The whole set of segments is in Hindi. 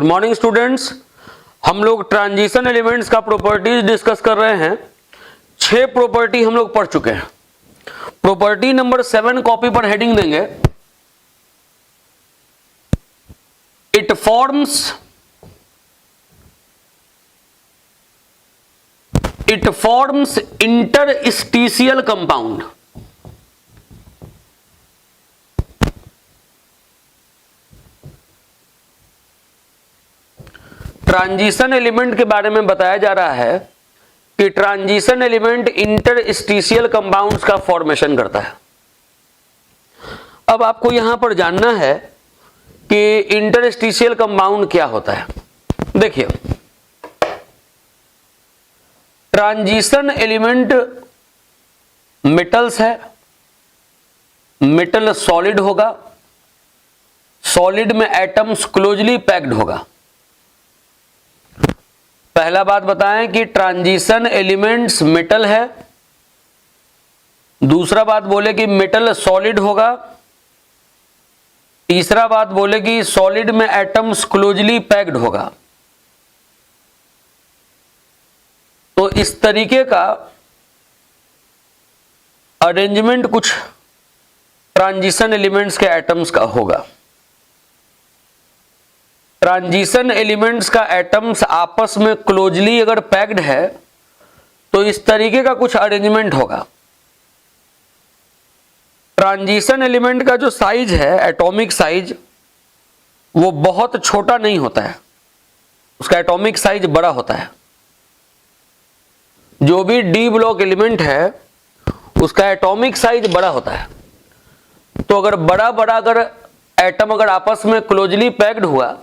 Good morning students. हम लोग ट्रांजिशन एलिमेंट्स का प्रॉपर्टीज डिस्कस कर रहे हैं। 6 प्रॉपर्टी हम लोग पढ़ चुके हैं। प्रॉपर्टी नंबर 7 कॉपी पर हेडिंग देंगे, it forms interstitial compound. Transition element के बारे में बताया जा रहा है कि ट्रांजिशन एलिमेंट इंटरस्टिशियल कंपाउंड्स का फॉर्मेशन करता है। अब आपको यहां पर जानना है कि इंटरस्टिशियल कंपाउंड क्या होता है। देखिए, ट्रांजिशन एलिमेंट मेटल्स है, मेटल सॉलिड होगा, सॉलिड में एटम्स क्लोजली पैक्ड होगा। पहला बात बताएं कि ट्रांजिशन एलिमेंट्स मेटल है। दूसरा बात बोले कि मेटल सॉलिड होगा। तीसरा बात बोले कि सॉलिड में एटम्स क्लोजली पैक्ड होगा। तो इस तरीके का अरेंजमेंट कुछ ट्रांजिशन एलिमेंट्स के एटम्स का होगा। ट्रांजिशन एलिमेंट्स का एटम्स आपस में क्लोजली अगर पैक्ड है तो इस तरीके का कुछ अरेंजमेंट होगा। ट्रांजिशन एलिमेंट का जो साइज है, एटॉमिक साइज, वो बहुत छोटा नहीं होता है, उसका एटॉमिक साइज बड़ा होता है। जो भी डी ब्लॉक एलिमेंट है उसका एटॉमिक साइज बड़ा होता है। तो अगर बड़ा अगर एटम अगर आपस में क्लोजली पैक्ड हुआ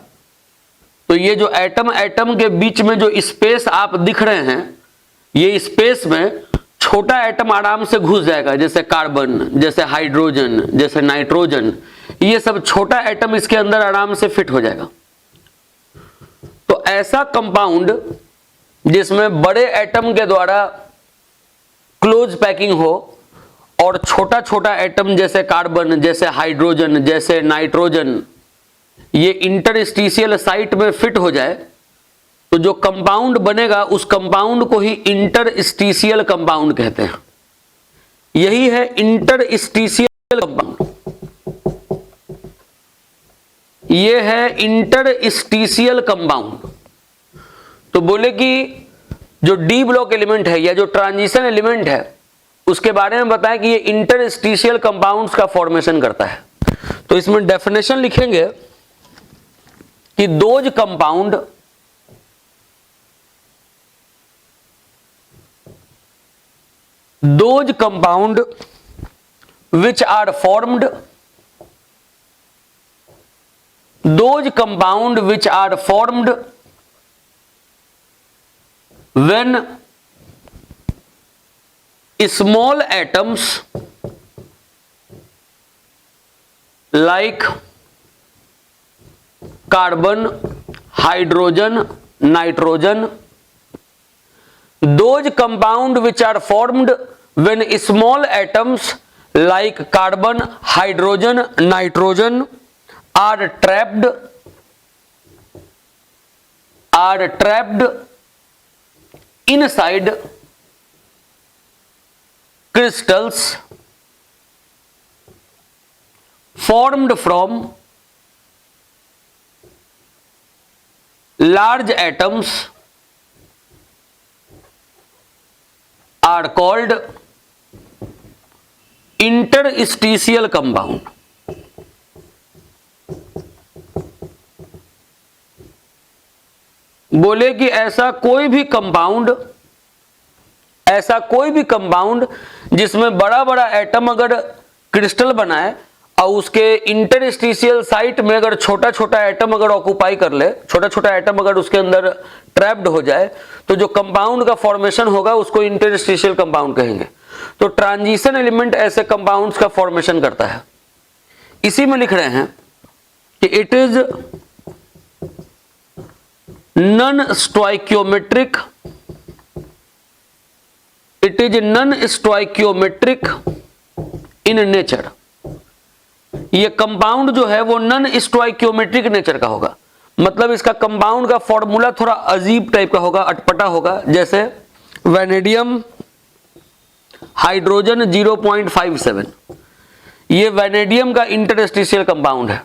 तो ये जो एटम के बीच में जो स्पेस आप दिख रहे हैं, ये स्पेस में छोटा एटम आराम से घुस जाएगा, जैसे कार्बन, जैसे हाइड्रोजन, जैसे नाइट्रोजन, ये सब छोटा एटम इसके अंदर आराम से फिट हो जाएगा। तो ऐसा कंपाउंड जिसमें बड़े एटम के द्वारा क्लोज पैकिंग हो और छोटा छोटा एटम जैसे कार्बन, जैसे हाइड्रोजन, जैसे नाइट्रोजन, ये इंटरस्टिशियल साइट में फिट हो जाए, तो जो कंपाउंड बनेगा उस कंपाउंड को ही इंटरस्टिशियल कंपाउंड कहते हैं। यही है इंटरस्टिशियल कंपाउंड। ये है इंटरस्टिशियल कंपाउंड। तो बोले कि जो डी ब्लॉक एलिमेंट है या जो ट्रांजिशन एलिमेंट है उसके बारे में बताएं कि ये इंटरस्टिशियल कंपाउंड्स का फॉर्मेशन करता है। तो इसमें डेफिनेशन लिखेंगे कि those compound which are formed when small atoms like carbon, hydrogen, nitrogen, those compound which are formed when small atoms like carbon, hydrogen, nitrogen are trapped inside crystals formed from large atoms are called interstitial compound। बोले कि ऐसा कोई भी कंपाउंड जिसमें बड़ा एटम अगर क्रिस्टल बनाए और उसके इंटरस्टिशियल साइट में अगर छोटा एटम अगर ऑक्यूपाई कर ले, छोटा एटम अगर उसके अंदर ट्रैप्ड हो जाए, तो जो कंपाउंड का फॉर्मेशन होगा उसको इंटरस्टिशियल कंपाउंड कहेंगे। तो ट्रांजिशन एलिमेंट ऐसे कंपाउंड्स का फॉर्मेशन करता है। इसी में लिख रहे हैं कि it is non stoichiometric in nature. ये कंपाउंड जो है वो नॉन स्टोइकियोमेट्रिक नेचर का होगा, मतलब इसका कंपाउंड का फॉर्मूला थोड़ा अजीब टाइप का होगा, अटपटा होगा। जैसे वैनेडियम हाइड्रोजन 0.57, ये वैनेडियम का इंटरस्टिशियल कंपाउंड है।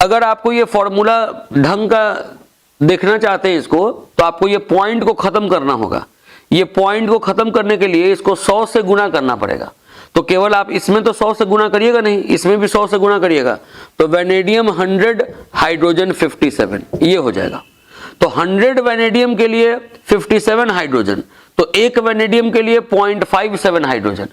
अगर आपको ये फॉर्मूला ढंग का देखना चाहते हैं इसको, तो आपको ये पॉइंट को खत्म करना होगा। ये पॉइंट को खत्म करने के लिए इसको 100 से गुना करना पड़ेगा। तो केवल आप इसमें तो 100 से गुना करिएगा नहीं, इसमें भी 100 से गुना करिएगा, तो वैनेडियम 100 हाइड्रोजन 57 ये हो जाएगा। तो 100 वैनेडियम के लिए 57 हाइड्रोजन, तो एक वैनेडियम के लिए 0.57 हाइड्रोजन।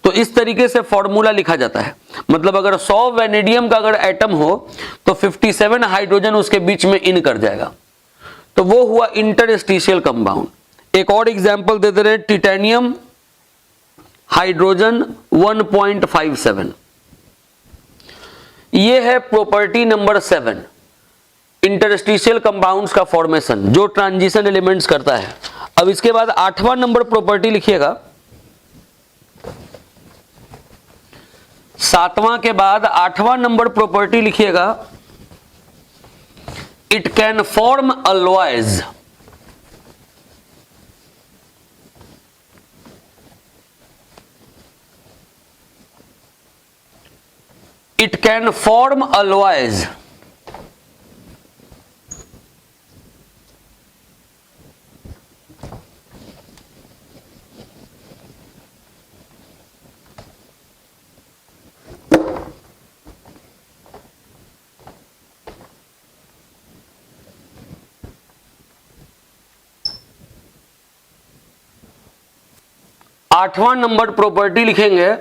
तो इस तरीके से फॉर्मूला लिखा जाता है। मतलब अगर 100 वैनेडियम का अगर एटम हो तो 57 हाइड्रोजन उसके बीच में इन कर जाएगा, तो वो हुआ इंटरस्टिशियल कंपाउंड। एक और एग्जांपल दे दे रहे हैं, टिटेनियम हाइड्रोजन 1.57, ये है प्रॉपर्टी नंबर 7, इंटरस्टिशियल कंपाउंड्स का फॉर्मेशन जो ट्रांजिशन एलिमेंट्स करता है। अब इसके बाद 8वां नंबर प्रॉपर्टी लिखिएगा, 7वां के बाद 8वां नंबर प्रॉपर्टी लिखिएगा, it can form alloys. It can form alloys. आठवां नंबर प्रॉपर्टी लिखेंगे,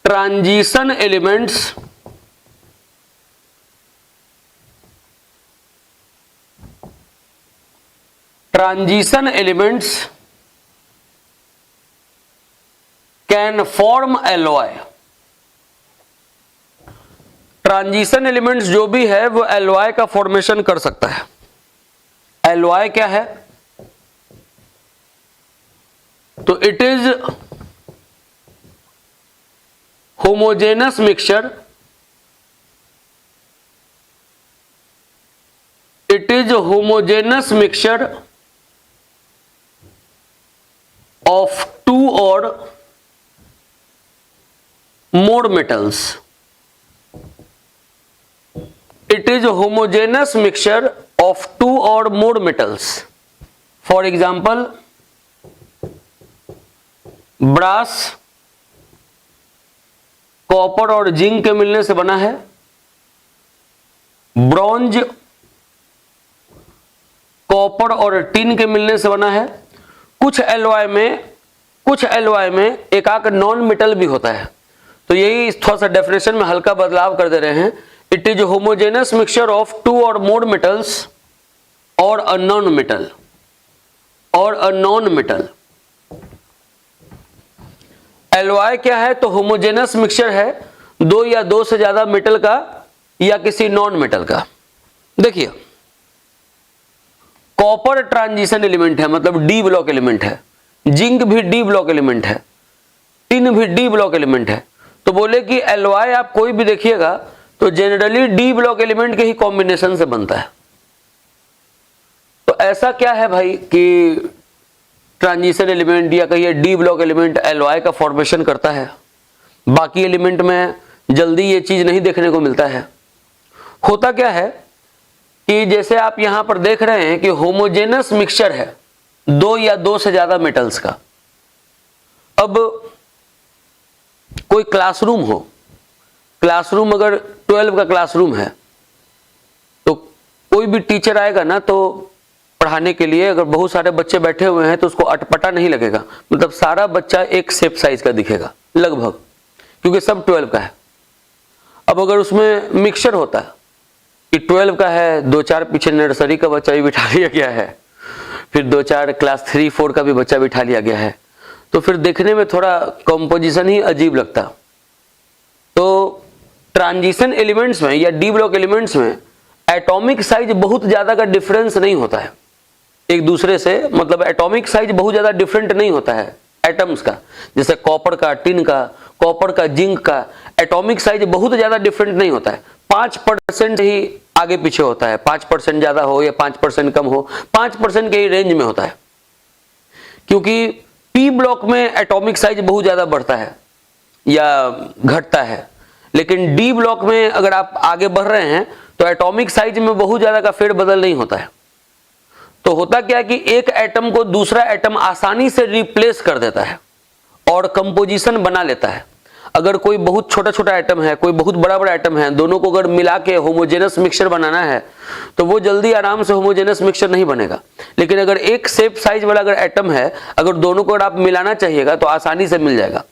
transition elements can form alloy. Transition elements जो भी है वो एलॉय का फॉर्मेशन कर सकता है। एलॉय क्या है? तो it is homogeneous mixture, it is homogeneous mixture of two or more metals. It is a homogeneous mixture of two or more metals. For example, brass copper और जिंक के मिलने से बना है, ब्रॉन्ज कॉपर और टिन के मिलने से बना है। कुछ एलॉय में एक आक नॉन मेटल भी होता है। तो यही थोड़ा सा डेफिनेशन में हल्का बदलाव कर दे रहे हैं। It is homogeneous mixture of two और मोर मेटल्स और अ नॉन मेटल। एलॉय क्या है? तो होमोजेनस मिक्सचर है दो या दो से ज्यादा मेटल का या किसी नॉन मेटल का। देखिए, कॉपर ट्रांजिशन एलिमेंट है, मतलब डी ब्लॉक एलिमेंट है, जिंक भी डी ब्लॉक एलिमेंट है, टिन भी डी ब्लॉक एलिमेंट है। तो बोले कि एलॉय आप कोई भी देखिएगा तो जनरली डी ब्लॉक एलिमेंट के ही कॉम्बिनेशन से बनता है। तो ऐसा क्या है भाई कि ट्रांजिशन एलिमेंट या कहिए डी ब्लॉक एलिमेंट एलॉय का फॉर्मेशन करता है, बाकी एलिमेंट में जल्दी ये चीज नहीं देखने को मिलता है। होता क्या है कि जैसे आप यहां पर देख रहे हैं कि होमोजेनस मिक्सचर है दो या दो से ज्यादा मेटल्स का। अब कोई क्लासरूम हो, क्लासरूम अगर 12 का क्लासरूम है तो कोई भी टीचर आएगा ना, तो पढ़ाने के लिए अगर बहुत सारे बच्चे बैठे हुए हैं तो उसको अटपटा नहीं लगेगा, मतलब सारा बच्चा एक शेप साइज का दिखेगा लगभग, क्योंकि सब 12 का है। अब अगर उसमें मिक्सचर होता है कि 12 का है, दो चार पीछे नर्सरी का बच्चा भी बिठा लिया गया है, फिर दो चार क्लास 3-4 का भी बच्चा बिठा लिया गया है, तो फिर देखने में थोड़ा कंपोजिशन ही अजीब लगता। तो ट्रांजिशन एलिमेंट्स में या डी ब्लॉक एलिमेंट्स में एटॉमिक साइज बहुत ज्यादा का डिफरेंस नहीं होता है एक दूसरे से, मतलब एटॉमिक साइज बहुत ज्यादा डिफरेंट नहीं होता है एटम्स का। जैसे कॉपर का टिन का, कॉपर का जिंक का एटॉमिक साइज बहुत ज्यादा डिफरेंट नहीं होता है, 5% ही आगे पीछे होता है, 5% ज्यादा हो या 5% कम हो, 5% के रेंज में होता है। क्योंकि पी ब्लॉक में एटॉमिक साइज बहुत ज्यादा बढ़ता है या घटता है, लेकिन डी ब्लॉक में अगर आप आगे बढ़ रहे हैं तो एटॉमिक साइज में बहुत ज्यादा का फेरबदल नहीं होता है। तो होता क्या है कि एक एटम को दूसरा एटम आसानी से रिप्लेस कर देता है और कंपोजिशन बना लेता है। अगर कोई बहुत छोटा छोटा एटम है, कोई बहुत बड़ा बड़ा एटम है, दोनों को अगर मिला के होमोजेनस मिक्सचर बनाना है तो वो जल्दी आराम से होमोजेनस मिक्सचर नहीं बनेगा। लेकिन अगर एक सेम साइज वाला अगर एटम है, अगर दोनों को अगर आप मिलाना चाहिएगा तो आसानी से मिल जाएगा,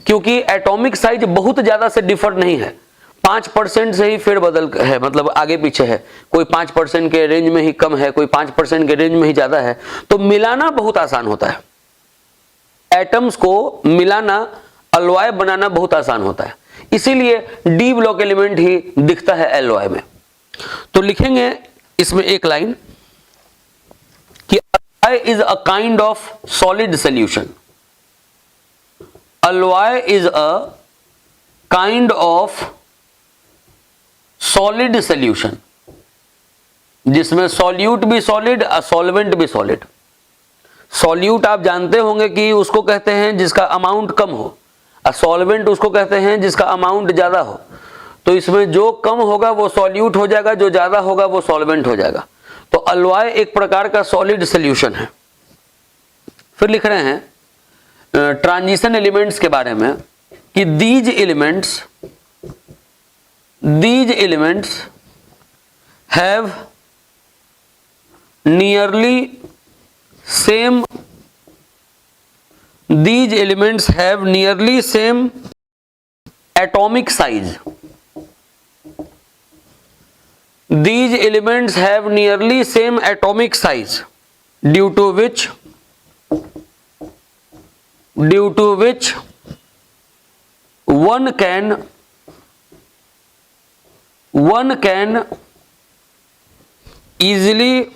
क्योंकि एटॉमिक साइज बहुत ज्यादा से डिफर नहीं है, 5% से ही फेरबदल है, मतलब आगे पीछे है। कोई 5% के रेंज में ही कम है, कोई 5% के रेंज में ही ज्यादा है, तो मिलाना बहुत आसान होता है। एटम्स को मिलाना, अलॉय बनाना बहुत आसान होता है, इसीलिए डी ब्लॉक एलिमेंट ही दिखता है अलॉय में। तो लिखेंगे इसमें एक लाइन कि alloy is a kind of solid solution. Alloy is a kind of solid solution, जिसमें सॉल्यूट भी सॉलिड और सॉल्वेंट भी सॉलिड। सॉल्यूट आप जानते होंगे कि उसको कहते हैं जिसका अमाउंट कम हो, और सॉल्वेंट उसको कहते हैं जिसका अमाउंट ज्यादा हो। तो इसमें जो कम होगा वो सॉल्यूट हो जाएगा, जो ज्यादा होगा वो सॉल्वेंट हो जाएगा। तो अलॉय एक प्रकार का सॉलिड सॉल्यूशन है। फिर लिख रहे हैं ट्रांजिशन एलिमेंट्स के बारे में कि these elements have nearly same atomic size. These elements have nearly same atomic size, due to which one can easily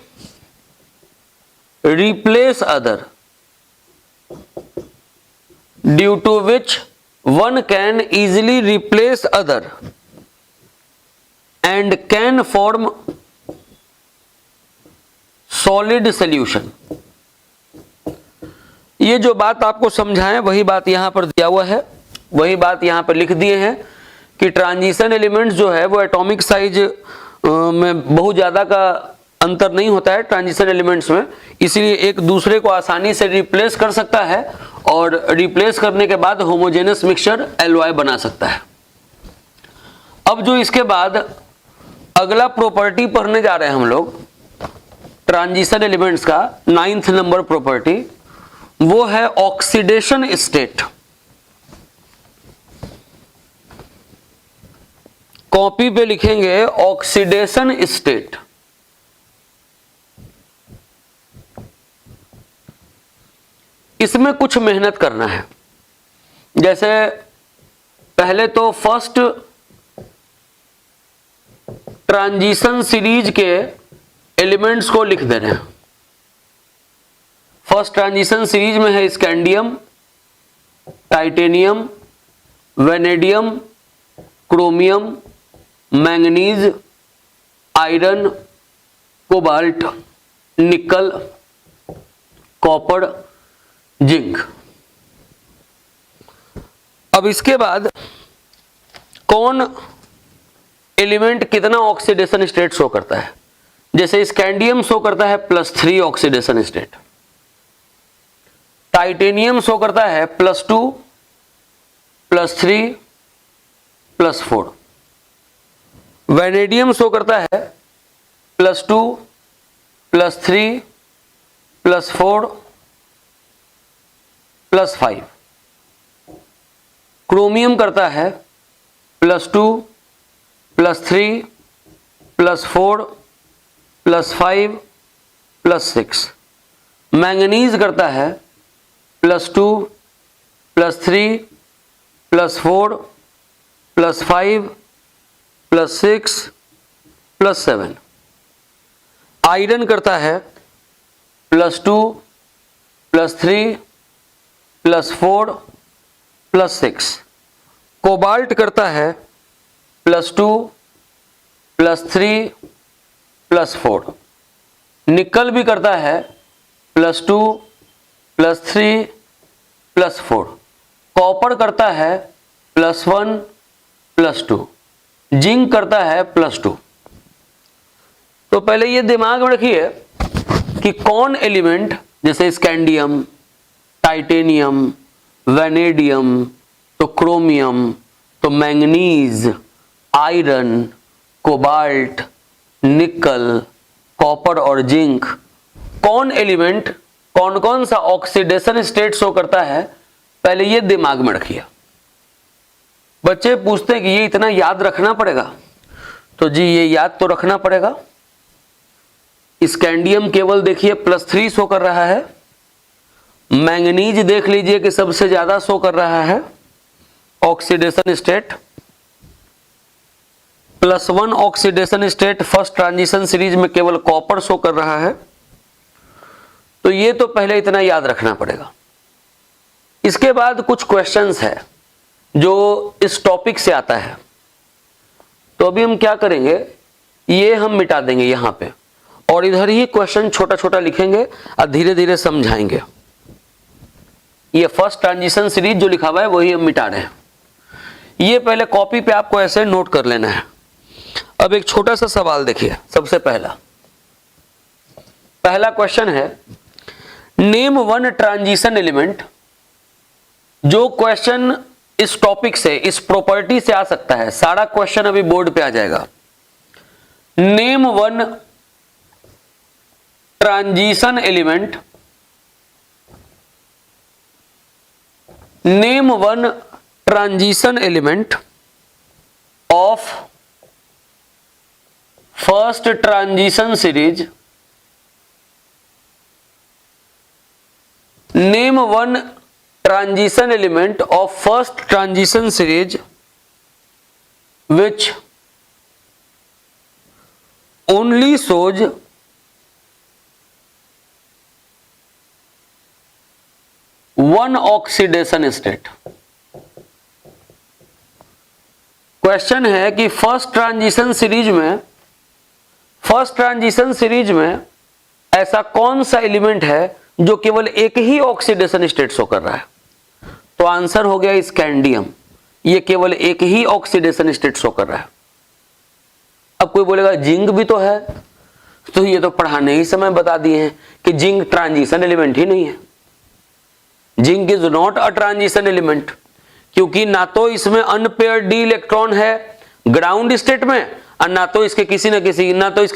replace other. Due to which one can easily replace other and can form solid solution. ये जो बात आपको समझाएं वही बात यहां पर दिया हुआ है, वही बात यहां पर लिख दिए हैं कि ट्रांजिशन एलिमेंट्स जो है वो एटॉमिक साइज में बहुत ज़्यादा का अंतर नहीं होता है ट्रांजिशन एलिमेंट्स में, इसलिए एक दूसरे को आसानी से रिप्लेस कर सकता है और रिप्लेस करने के बाद होमोजेनस मिक्सचर एलॉय बना सकता है। अब जो इसके बाद अगला प्रॉपर्टी पढ़ने जा रहे हैं हम लोग ट्रांजिशन एलिमेंट्स का 9th नंबर प्रॉपर्टी, वो है ऑक्सीडेशन स्टेट। कॉपी पे लिखेंगे ऑक्सीडेशन स्टेट। इसमें कुछ मेहनत करना है। जैसे पहले तो फर्स्ट ट्रांजिशन सीरीज के एलिमेंट्स को लिख देना है। फर्स्ट ट्रांजिशन सीरीज में है scandium, titanium, vanadium, chromium, manganese, iron, cobalt, निकल, कॉपर, जिंक। अब इसके बाद कौन एलिमेंट कितना ऑक्सीडेशन स्टेट शो करता है। जैसे स्कैंडियम शो करता है +3 ऑक्सीडेशन स्टेट, टाइटेनियम शो करता है +2, +3, +4, वेनेडियम शो करता है +2, +3, +4, +5, क्रोमियम करता है +2, +3, +4, +5, +6, मैंगनीज करता है +2, +3, +4, +5, +6, +7, आयरन करता है +2, +3, +4, +6, कोबाल्ट करता है +2, +3, +4, निकल भी करता है +2 +3 +4, कॉपर करता है +1 +2, जिंक करता है +2। तो पहले ये दिमाग में रखिए कि कौन एलिमेंट, जैसे स्कैंडियम, टाइटेनियम, वैनेडियम, तो क्रोमियम, तो मैंगनीज, आयरन, कोबाल्ट, निकल, कॉपर और जिंक, कौन एलिमेंट कौन कौन सा ऑक्सीडेशन स्टेट शो करता है, पहले ये दिमाग में रखिए। बच्चे पूछते हैं कि ये इतना याद रखना पड़ेगा, तो जी ये याद तो रखना पड़ेगा। स्कैंडियम केवल देखिए +3 शो कर रहा है, मैंगनीज देख लीजिए कि सबसे ज्यादा शो कर रहा है oxidation state, +1 oxidation state first transition series में केवल कॉपर शो कर रहा है। तो ये तो पहले इतना याद रखना पड़ेगा। इसके बाद कुछ क्वेश्चंस है जो इस टॉपिक से आता है, तो अभी हम क्या करेंगे, ये हम मिटा देंगे यहां पे, और इधर ही क्वेश्चन छोटा छोटा लिखेंगे और धीरे धीरे समझाएंगे। ये फर्स्ट ट्रांजिशन सीरीज जो लिखा हुआ है वही हम मिटा रहे हैं। ये पहले कॉपी पे आपको ऐसे नोट कर लेना है। अब एक छोटा सा सवाल देखिए। सबसे पहला क्वेश्चन है, नेम वन ट्रांजिशन एलिमेंट। जो क्वेश्चन इस टॉपिक से, इस प्रॉपर्टी से आ सकता है, सारा क्वेश्चन अभी बोर्ड पे आ जाएगा। Name one transition element, name one transition element of first transition series, name one transition element of first transition series which only shows one oxidation state। Question है कि फर्स्ट ट्रांजिशन सीरीज में ऐसा कौन सा एलिमेंट है जो केवल एक ही ऑक्सीडेशन स्टेट शो कर रहा है। तो आंसर हो गया स्कैंडियम, ये केवल एक ही ऑक्सीडेशन स्टेट शो कर रहा है। अब कोई बोलेगा जिंक भी तो है, तो ये तो पढ़ाने ही समय बता दिए हैं कि जिंक ट्रांजिशन एलिमेंट ही नहीं है। Zinc is not a transition element, क्योंकि ना तो इसमें अनपेयर्ड डी इलेक्ट्रॉन है ग्राउंड स्टेट में, और ना तो इसके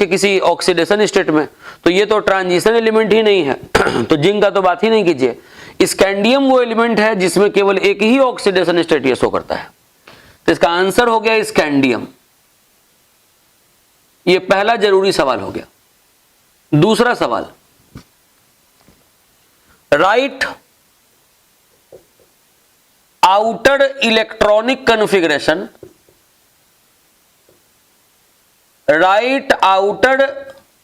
किसी ऑक्सीडेशन स्टेट में, तो ये तो ट्रांजिशन एलिमेंट ही नहीं है। तो जिंक का तो बात ही नहीं कीजिए। स्कैंडियम वो एलिमेंट है जिसमें केवल एक ही ऑक्सीडेशन स्टेट ये शो करता है। तो इसका आंसर हो गया स्कैंडियम। ये पहला जरूरी सवाल हो गया। दूसरा सवाल, right outer electronic configuration, right outer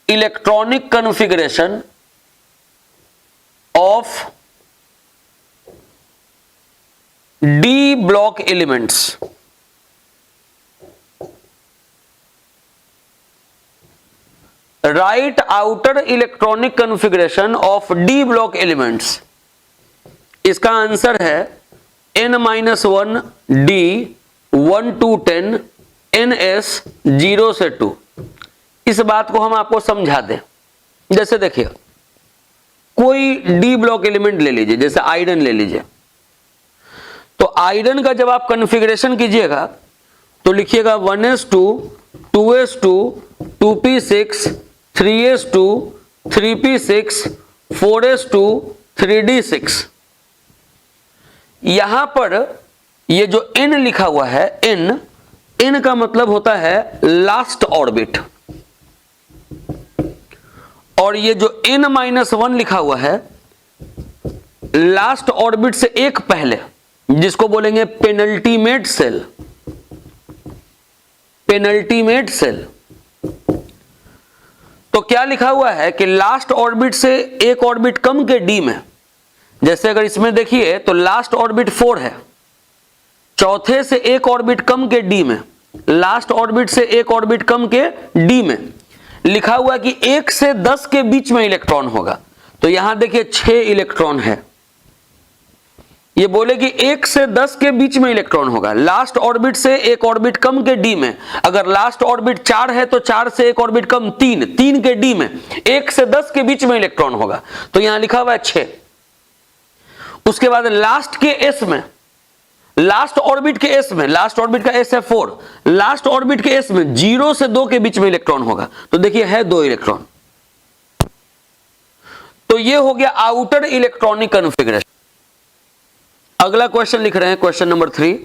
electronic configuration of D block elements. Right outer electronic configuration of D block elements. इसका आंसर है n-1 d 1 to 10 ns 0 से 2। इस बात को हम आपको समझा दें। जैसे देखिए, कोई डी ब्लॉक एलिमेंट ले लीजिए, जैसे आयरन ले लीजिए। तो आयरन का जब आप कॉन्फ़िगरेशन कीजिएगा तो लिखिएगा 1s2 2s2 2p6 3s2 3p6 4s2 3d6। यहां पर ये जो n लिखा हुआ है, n का मतलब होता है लास्ट ऑर्बिट, और ये जो n-1 लिखा हुआ है लास्ट ऑर्बिट से एक पहले, जिसको बोलेंगे पेनल्टीमेट सेल। Penultimate shell. तो क्या लिखा हुआ है कि लास्ट ऑर्बिट से एक ऑर्बिट कम के डी में, जैसे अगर इसमें देखिए तो लास्ट ऑर्बिट 4 है, चौथे से एक ऑर्बिट कम के डी में, लास्ट ऑर्बिट से एक ऑर्बिट कम के डी में, लिखा हुआ है कि 1 से 10 के बीच में इलेक्ट्रॉन होगा, तो यहां देखिए 6 इलेक्ट्रॉन है। ये बोले कि 1 से 10 के बीच में इलेक्ट्रॉन होगा, लास्ट ऑर्बिट से एक ऑर्बिट कम के डी में। अगर लास्ट ऑर्बिट 4 है तो 4 से एक ऑर्बिट कम 3, 3 के डी में 1 से 10 के बीच में इलेक्ट्रॉन होगा, तो यहां लिखा हुआ है 6। उसके बाद लास्ट के एस में, लास्ट ऑर्बिट के एस में, लास्ट ऑर्बिट का एस है 4, लास्ट ऑर्बिट के एस में 0 से 2 के बीच में इलेक्ट्रॉन होगा, तो देखिए है 2 इलेक्ट्रॉन। तो ये हो गया आउटर इलेक्ट्रॉनिक कॉन्फ़िगरेशन। अगला क्वेश्चन लिख रहे हैं, question number 3।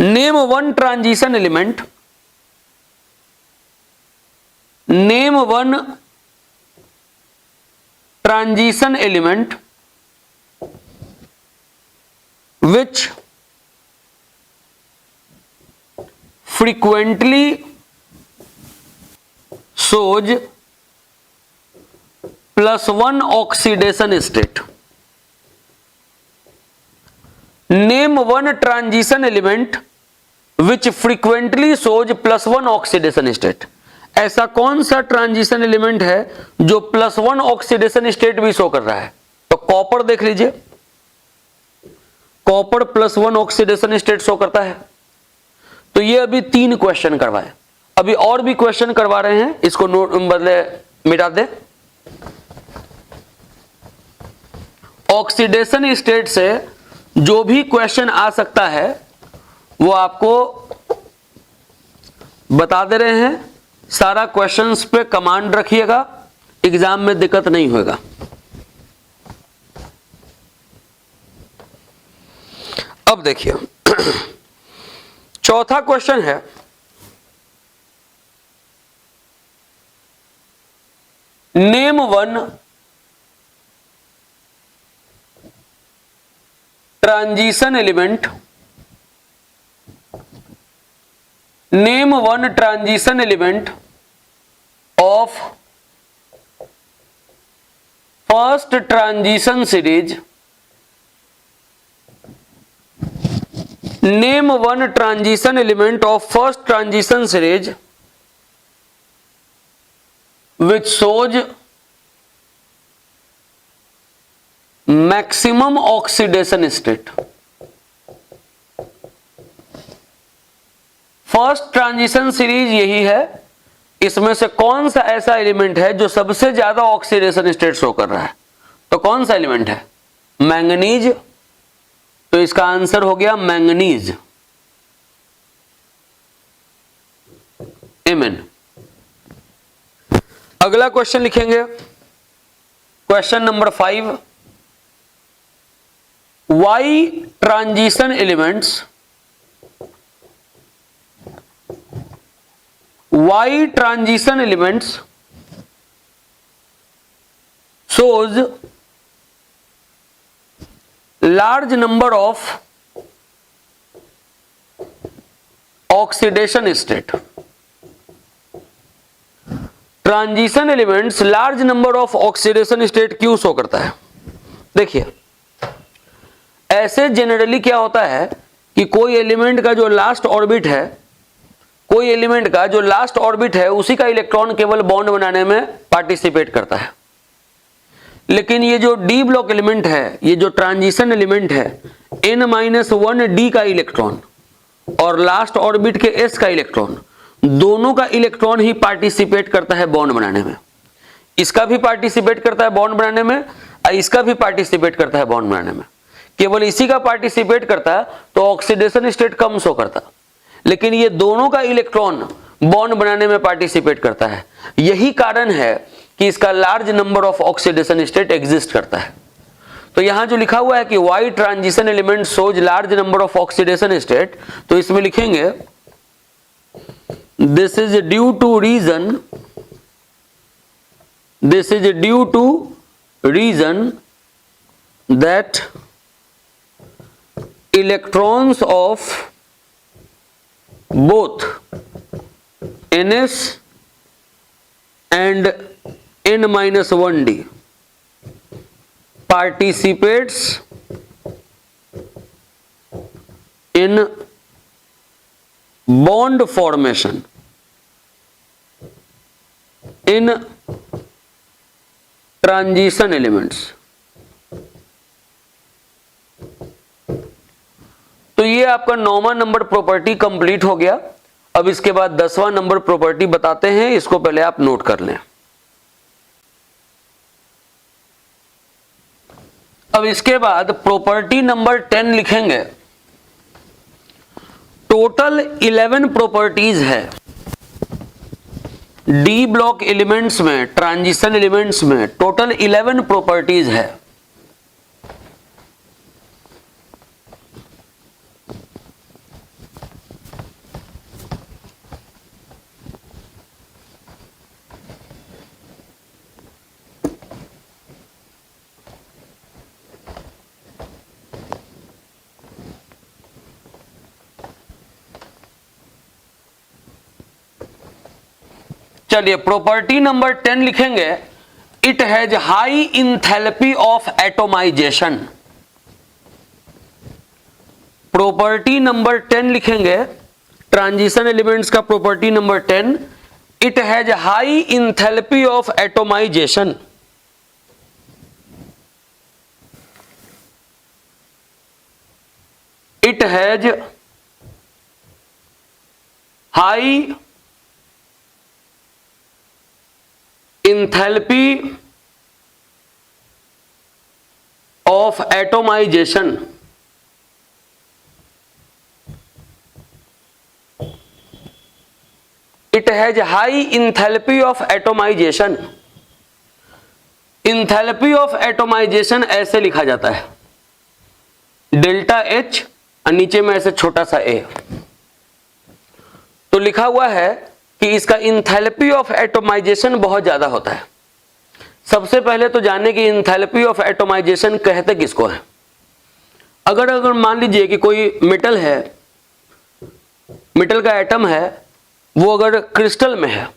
Name one transition element, name one transition element which frequently shows +1 oxidation state. Name one transition element which frequently shows +1 oxidation state. ऐसा कौन सा ट्रांजिशन एलिमेंट है जो +1 ऑक्सीडेशन स्टेट भी शो कर रहा है? तो कॉपर देख लीजिए, कॉपर +1 ऑक्सीडेशन स्टेट शो करता है। तो ये अभी 3 क्वेश्चन करवाए, अभी और भी क्वेश्चन करवा रहे हैं, इसको नोट बदले मिटा दे। ऑक्सीडेशन स्टेट से जो भी क्वेश्चन आ सकता है वो आपको बता दे रहे हैं। सारा क्वेश्चंस पे कमांड रखिएगा, एग्जाम में दिक्कत नहीं होगा। अब देखिए चौथा क्वेश्चन है, name one transition element, name one transition element of first transition series, name one transition element of first transition series which shows maximum oxidation state. First transition series यही है, इसमें से कौन सा ऐसा एलिमेंट है जो सबसे ज्यादा ऑक्सीडेशन स्टेट शो कर रहा है? तो कौन सा एलिमेंट है? मैंगनीज। तो इसका आंसर हो गया मैंगनीज, एमएन। अगला क्वेश्चन लिखेंगे, question number 5। Why transition elements, why transition elements shows large number of oxidation state. Transition elements large number of oxidation state क्यों शो करता है? देखिए ऐसे जनरली क्या होता है कि कोई एलिमेंट का जो लास्ट ऑर्बिट है, कोई एलिमेंट का जो लास्ट ऑर्बिट है उसी का इलेक्ट्रॉन केवल बॉन्ड बनाने में पार्टिसिपेट करता है। लेकिन ये जो डी ब्लॉक एलिमेंट है, ये जो ट्रांजिशन एलिमेंट है, n-1 का इलेक्ट्रॉन और लास्ट ऑर्बिट के s का इलेक्ट्रॉन, दोनों का इलेक्ट्रॉन ही पार्टिसिपेट करता है बॉन्ड बनाने में। इसका भी पार्टिसिपेट करता है बॉन्ड बनाने में और इसका भी पार्टिसिपेट करता है बॉन्ड बनाने में। केवल इसी का पार्टिसिपेट करता तो ऑक्सीडेशन स्टेट कम शो करता, लेकिन ये दोनों का इलेक्ट्रॉन बॉन्ड बनाने में पार्टिसिपेट करता है। यही कारण है कि इसका large number of oxidation state exist करता है। तो यहां जो लिखा हुआ है कि why transition element shows large number of oxidation state, तो इसमें लिखेंगे this is due to reason, this is due to reason that electrons of both ns and n-1d participates in bond formation in transition elements. तो ये आपका 9वां नंबर प्रॉपर्टी कंप्लीट हो गया। अब इसके बाद 10वां नंबर प्रॉपर्टी बताते हैं, इसको पहले आप नोट कर लें। अब इसके बाद प्रॉपर्टी नंबर 10 लिखेंगे। टोटल 11 प्रॉपर्टीज है डी ब्लॉक एलिमेंट्स में, ट्रांजिशन एलिमेंट्स में टोटल 11 प्रॉपर्टीज है। चलिए प्रॉपर्टी नंबर 10 लिखेंगे। It has high enthalpy of atomisation. Property number 10 लिखेंगे, ट्रांजिशन एलिमेंट्स का property number 10, it has high enthalpy of atomisation. It has high enthalpy of atomization। It has high enthalpy of atomization। enthalpy of atomization ऐसे लिखा जाता है, डेल्टा H और नीचे में ऐसे छोटा सा a। तो लिखा हुआ है कि इसका इंथैल्पी ऑफ एटोमाइजेशन बहुत ज्यादा होता है। सबसे पहले तो जाने कि इंथैल्पी ऑफ एटोमाइजेशन कहते किसको है। अगर मान लीजिए कि कोई मेटल है, मेटल का एटम है, वो अगर क्रिस्टल में है,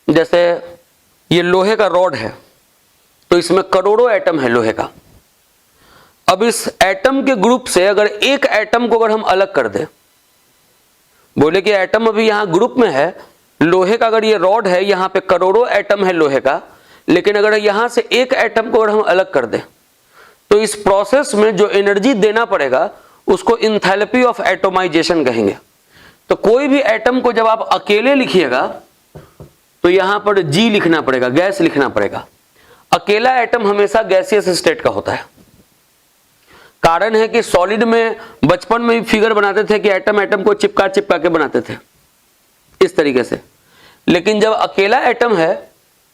जैसे ये लोहे का रॉड है, तो इसमें करोड़ों एटम है लोहे का। अब इस एटम के ग्रुप से अगर एक एटम को अगर हम अलग कर दें, बोले कि एटम अभी यहां ग्रुप में है लोहे का, अगर ये रॉड है, यहां पे करोड़ों एटम है लोहे का, लेकिन अगर यहां से एक एटम को अगर हम अलग कर दें, तो इस प्रोसेस में जो एनर्जी देना पड़ेगा उसको इंथैल्पी ऑफ एटोमाइजेशन कहेंगे। तो कोई भी एटम को जब आप अकेले लिखिएगा तो यहां पर G लिखना पड़ेगा, गैस लिखना पड़ेगा। अकेला एटम हमेशा गैसियस स्टेट का होता है। कारण है कि सॉलिड में बचपन में भी फिगर बनाते थे कि एटम एटम को चिपका चिपका के बनाते थे इस तरीके से, लेकिन जब अकेला एटम है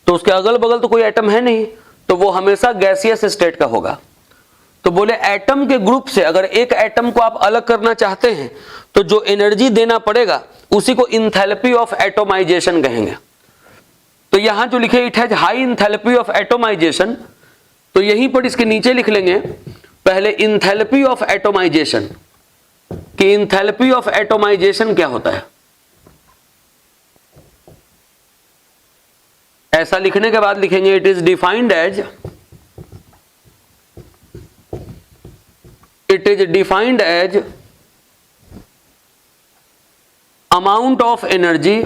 तो उसके अगल बगल तो कोई एटम है नहीं, तो वो हमेशा गैसियस स्टेट का होगा। तो बोले एटम के ग्रुप से अगर एक एटम को आप अलग करना चाहते हैं तो जो एनर्जी देना पड़ेगा उसी को इंथैल्पी ऑफ एटोमाइजेशन कहेंगे। तो यहां जो लिखे it has high enthalpy of atomisation, तो यहीं पर इसके नीचे लिख लेंगे पहले इंथैल्पी ऑफ एटोमाइजेशन, कि इंथैल्पी ऑफ एटोमाइजेशन क्या होता है। ऐसा लिखने के बाद लिखेंगे it is defined as, it is defined as amount of energy,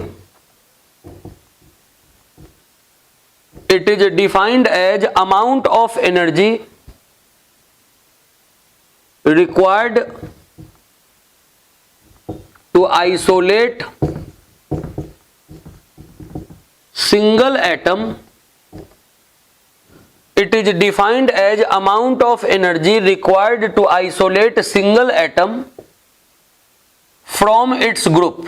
it is defined as amount of energy required to isolate single atom। It is defined as amount of energy required to isolate single atom from its group।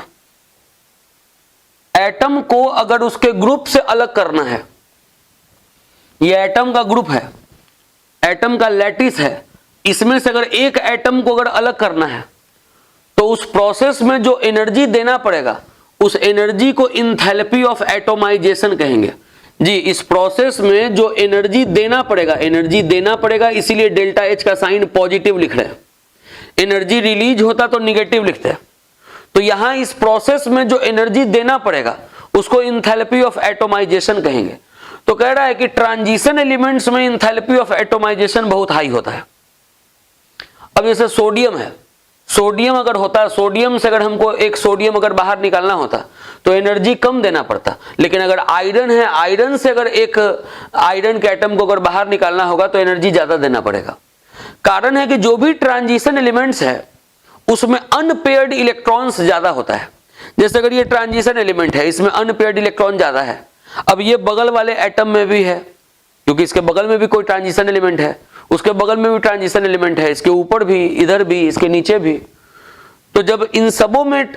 Atom को अगर उसके ग्रुप से अलग करना है, यह एटम का ग्रुप है, एटम का लैटिस है, इसमें से अगर एक एटम को अगर अलग करना है तो उस प्रोसेस में जो एनर्जी देना पड़ेगा उस एनर्जी को इंथैल्पी ऑफ एटोमाइजेशन कहेंगे। जी, इस प्रोसेस में जो एनर्जी देना पड़ेगा, इसीलिए डेल्टा H का साइन पॉजिटिव लिख रहे हैं। एनर्जी रिलीज होता तो निगेटिव लिखते हैं। तो यहां इस प्रोसेस में जो एनर्जी देना पड़ेगा उसको इंथैल्पी ऑफ एटोमाइजेशन कहेंगे। तो कह रहा है कि ट्रांजिशन एलिमेंट्स में इंथैल्पी ऑफ एटोमाइजेशन बहुत हाई होता है। अब जैसे सोडियम है, सोडियम अगर होता, सोडियम से अगर हमको एक सोडियम अगर बाहर निकालना होता तो एनर्जी कम देना पड़ता, लेकिन अगर आयरन है, आयरन से अगर एक आयरन के एटम को अगर बाहर निकालना होगा तो एनर्जी ज्यादा देना पड़ेगा। कारण है कि जो भी ट्रांजिशन एलिमेंट्स है उसमें अनपेयर्ड इलेक्ट्रॉन्स ज्यादा होता है। जैसे अगर ये ट्रांजिशन एलिमेंट है, इसमें अनपेयर्ड इलेक्ट्रॉन ज्यादा है। अब ये बगल वाले एटम में भी है, क्योंकि इसके बगल में भी कोई ट्रांजिशन एलिमेंट है, उसके बगल में भी ट्रांजिशन एलिमेंट है, इसके ऊपर भी, इधर भी, इसके नीचे भी। तो जब इन सबों में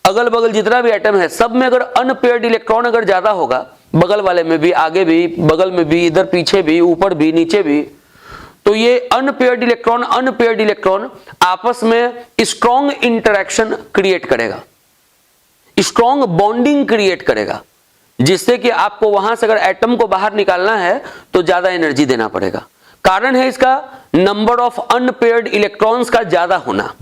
अगल बगल जितना भी एटम है सब में अगर अनपेयर्ड इलेक्ट्रॉन अगर ज्यादा होगा, बगल वाले में भी, आगे भी, बगल में भी, इधर पीछे भी, ऊपर भी, नीचे भी, तो ये अनपेयर्ड इलेक्ट्रॉन आपस में स्ट्रॉन्ग इंटरेक्शन क्रिएट करेगा, स्ट्रॉन्ग बॉन्डिंग क्रिएट करेगा, जिससे कि आपको वहां से अगर एटम को बाहर निकालना है तो ज्यादा एनर्जी देना पड़ेगा। कारण है इसका नंबर ऑफ अनपेयर्ड इलेक्ट्रॉन्स का ज्यादा होना।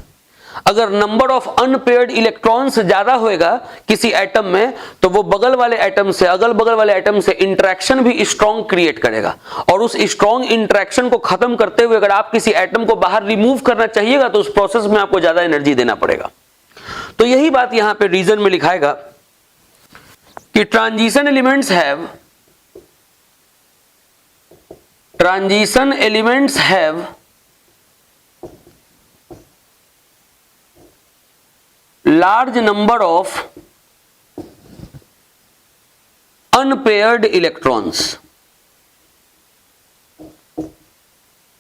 अगर नंबर ऑफ अनपेयर्ड इलेक्ट्रॉन्स ज्यादा होएगा किसी एटम में तो वो बगल वाले एटम से, अगल बगल वाले एटम से इंटरेक्शन भी स्ट्रॉन्ग क्रिएट करेगा, और उस स्ट्रॉन्ग इंटरेक्शन को खत्म करते हुए अगर आप किसी एटम को बाहर रिमूव करना चाहिएगा तो उस प्रोसेस में आपको ज्यादा एनर्जी देना पड़ेगा। तो यही बात यहां पे रीजन में लिखाएगा कि transition elements have large number of unpaired electrons.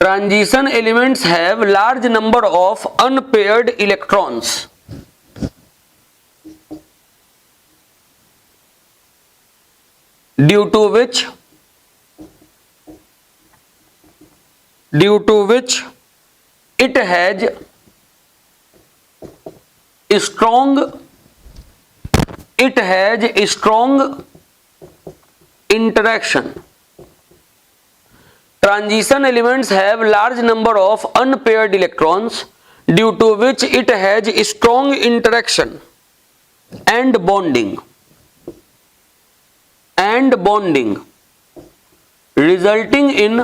Transition elements have large number of unpaired electrons. Due to which it has strong interaction. Transition elements have large number of unpaired electrons due to which it has strong interaction and bonding resulting in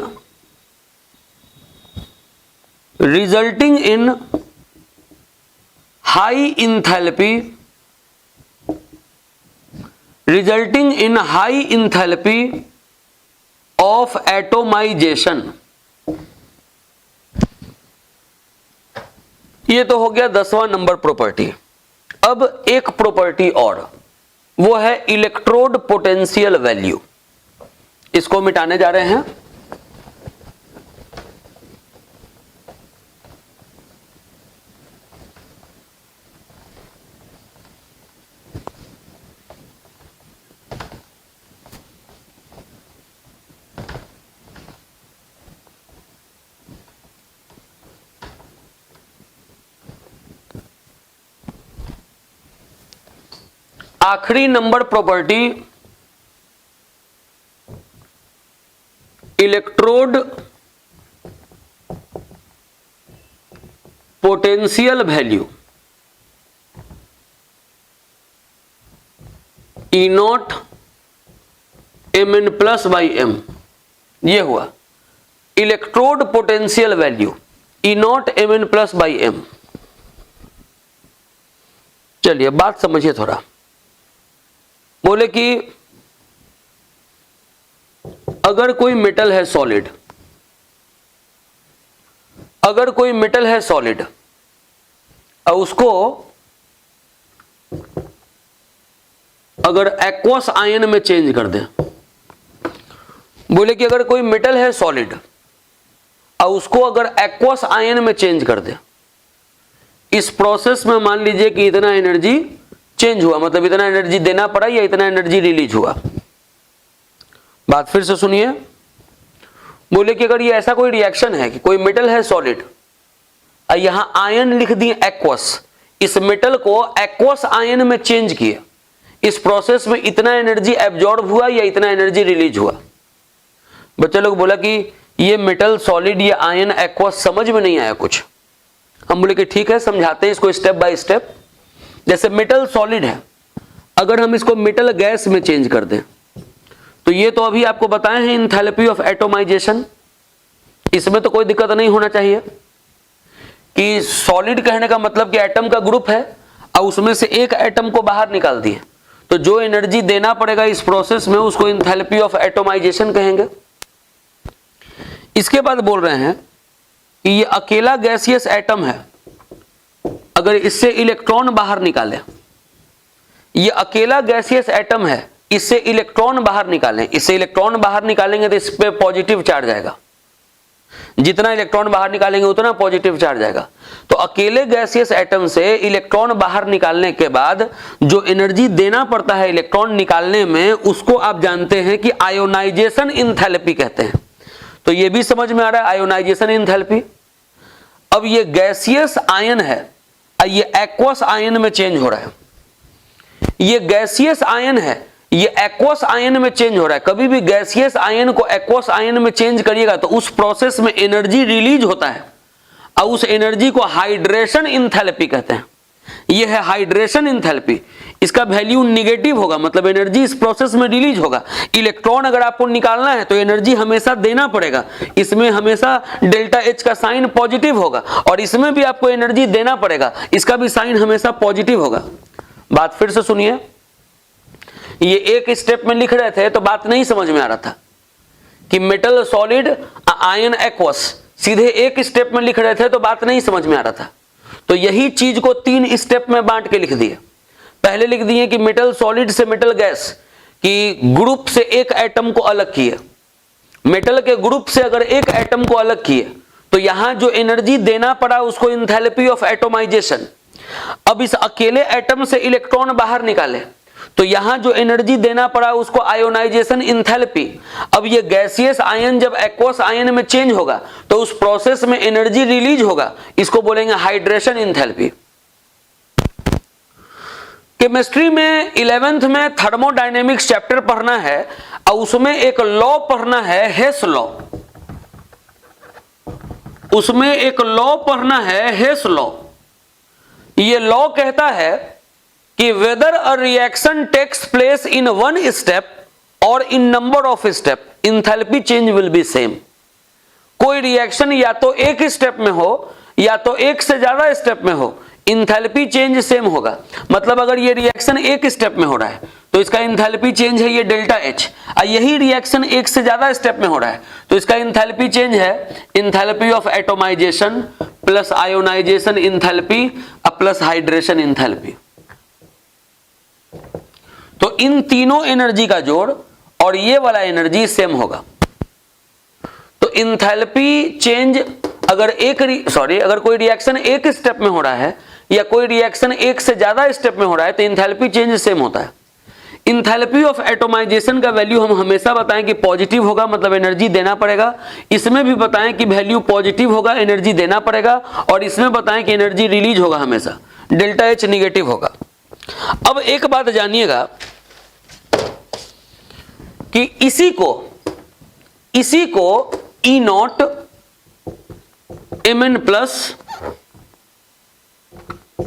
high enthalpy of atomization. ये तो हो गया 10वां नंबर प्रॉपर्टी। अब एक प्रॉपर्टी और, वो है इलेक्ट्रोड पोटेंशियल वैल्यू। इसको मिटाने जा रहे हैं। आखिरी number property electrode potential value E naught mn plus by M. ये हुआ electrode potential value E naught mn plus by M. चलिए बात समझिए थोड़ा। बोले कि अगर कोई मेटल है सॉलिड, और उसको अगर एक्वस आयन में चेंज कर दे। बोले कि अगर कोई मेटल है सॉलिड और उसको अगर एक्वस आयन में चेंज कर दे, इस प्रोसेस में मान लीजिए कि इतना एनर्जी चेंज हुआ, मतलब इतना एनर्जी देना पड़ा या इतना एनर्जी रिलीज हुआ। बात फिर से सुनिए। बोले कि अगर ये ऐसा कोई रिएक्शन है कि कोई मेटल है सॉलिड और यहां आयन लिख दिए एक्वस, इस मेटल को एक्वस आयन में चेंज किया, इस प्रोसेस में इतना एनर्जी एब्जॉर्ब हुआ या इतना एनर्जी रिलीज हुआ। बच्चे लोग बोला कि ये मेटल सॉलिड या आयन एक्वस समझ में नहीं आया कुछ। हम बोले कि ठीक है, समझाते हैं इसको स्टेप बाय स्टेप। जैसे मेटल सॉलिड है, अगर हम इसको मेटल गैस में चेंज कर दें तो ये तो अभी आपको बताए हैं इंथैल्पी ऑफ एटोमाइजेशन, इसमें तो कोई दिक्कत नहीं होना चाहिए। कि सॉलिड कहने का मतलब कि एटम का ग्रुप है और उसमें से एक एटम को बाहर निकाल दिए, तो जो एनर्जी देना पड़ेगा इस प्रोसेस में उसको एंथैल्पी ऑफ एटोमाइजेशन कहेंगे। इसके बाद बोल रहे हैं कि ये अकेला गैसियस एटम है, अगर इससे इलेक्ट्रॉन बाहर निकाले, ये अकेला गैसियस एटम है, इससे इलेक्ट्रॉन बाहर निकालें, इससे इलेक्ट्रॉन बाहर निकालेंगे तो इस पे पॉजिटिव चार्ज आएगा, जितना इलेक्ट्रॉन बाहर निकालेंगे उतना पॉजिटिव चार्ज आएगा। तो अकेले गैसियस एटम से इलेक्ट्रॉन बाहर निकालने के बाद जो एनर्जी देना पड़ता है इलेक्ट्रॉन निकालने में, उसको आप जानते हैं कि आयोनाइजेशन एंथैल्पी कहते हैं। तो ये भी समझ में आ रहा है आयोनाइजेशन एंथैल्पी। अब ये गैसियस आयन है, ये एक्वस आयन में चेंज हो रहा है, ये गैसियस आयन है, ये एक्वस आयन में चेंज हो रहा है। कभी भी गैसियस आयन को एक्वस आयन में चेंज करिएगा तो उस प्रोसेस में एनर्जी रिलीज होता है और उस एनर्जी को हाइड्रेशन एंथैल्पी कहते हैं। ये है हाइड्रेशन एंथैल्पी। इसका वैल्यू निगेटिव होगा, मतलब एनर्जी इस प्रोसेस में रिलीज होगा। इलेक्ट्रॉन अगर आपको निकालना है तो एनर्जी हमेशा देना पड़ेगा, इसमें हमेशा डेल्टा एच का साइन पॉजिटिव होगा, और इसमें भी आपको एनर्जी देना पड़ेगा, इसका भी साइन हमेशा पॉजिटिव होगा। बात फिर से सुनिए, ये एक स्टेप में लिख रहे थे तो बात नहीं समझ में आ रहा था कि मेटल सॉलिड आयन एक्वस, सीधे एक स्टेप में लिख रहे थे तो बात नहीं समझ में आ रहा था। तो यही चीज को 3 स्टेप में बांट के लिख दिए। पहले लिख दिए कि मेटल सॉलिड से मेटल गैस कि ग्रुप से एक एटम को अलग किए, मेटल के ग्रुप से अगर एक एटम को अलग किए तो यहां जो एनर्जी देना पड़ा उसको एंथैल्पी ऑफ एटोमाइजेशन। अब इस अकेले एटम से इलेक्ट्रॉन बाहर निकाले तो यहां जो एनर्जी देना पड़ा उसको आयोनाइजेशन एंथैल्पी। अब ये गैसियस आयन जब एक्वस आयन में चेंज होगा तो उस प्रोसेस में एनर्जी रिलीज होगा, इसको बोलेंगे हाइड्रेशन एंथैल्पी। केमिस्ट्री में 11th में थर्मोडायनेमिक्स चैप्टर पढ़ना है और उसमें एक लॉ पढ़ना है, हेस लॉ। उसमें एक लॉ पढ़ना है, हेस लॉ। ये लॉ कहता है कि whether a reaction takes place in one step और in number of step, enthalpy change will be same. कोई रिएक्शन या तो एक स्टेप में हो या तो एक से ज्यादा स्टेप में हो, एंथैल्पी चेंज सेम होगा। मतलब अगर ये रिएक्शन एक स्टेप में हो रहा है तो इसका एंथैल्पी चेंज है ये डेल्टा एच, और यही रिएक्शन एक से ज्यादा स्टेप में हो रहा है तो इसका एंथैल्पी चेंज है enthalpy of atomisation plus ionisation enthalpy plus hydration enthalpy. तो इन तीनों एनर्जी का जोड़ और ये वाला एनर्जी सेम होगा। तो एंथैल्पी चेंज अगर कोई रिएक्शन एक स्टेप में हो रहा है या कोई रिएक्शन एक से ज्यादा स्टेप में हो रहा है तो एंथैल्पी चेंज सेम होता है। एंथैल्पी ऑफ एटोमाइजेशन का वैल्यू हम हमेशा बताएं कि पॉजिटिव होगा, मतलब एनर्जी देना पड़ेगा। इसमें भी बताएं कि वैल्यू पॉजिटिव होगा, एनर्जी देना पड़ेगा, और इसमें बताएं कि एनर्जी रिलीज होगा हमेशा, डेल्टा एच निगेटिव होगा। अब एक बात जानिएगा कि इसी को E naught M N plus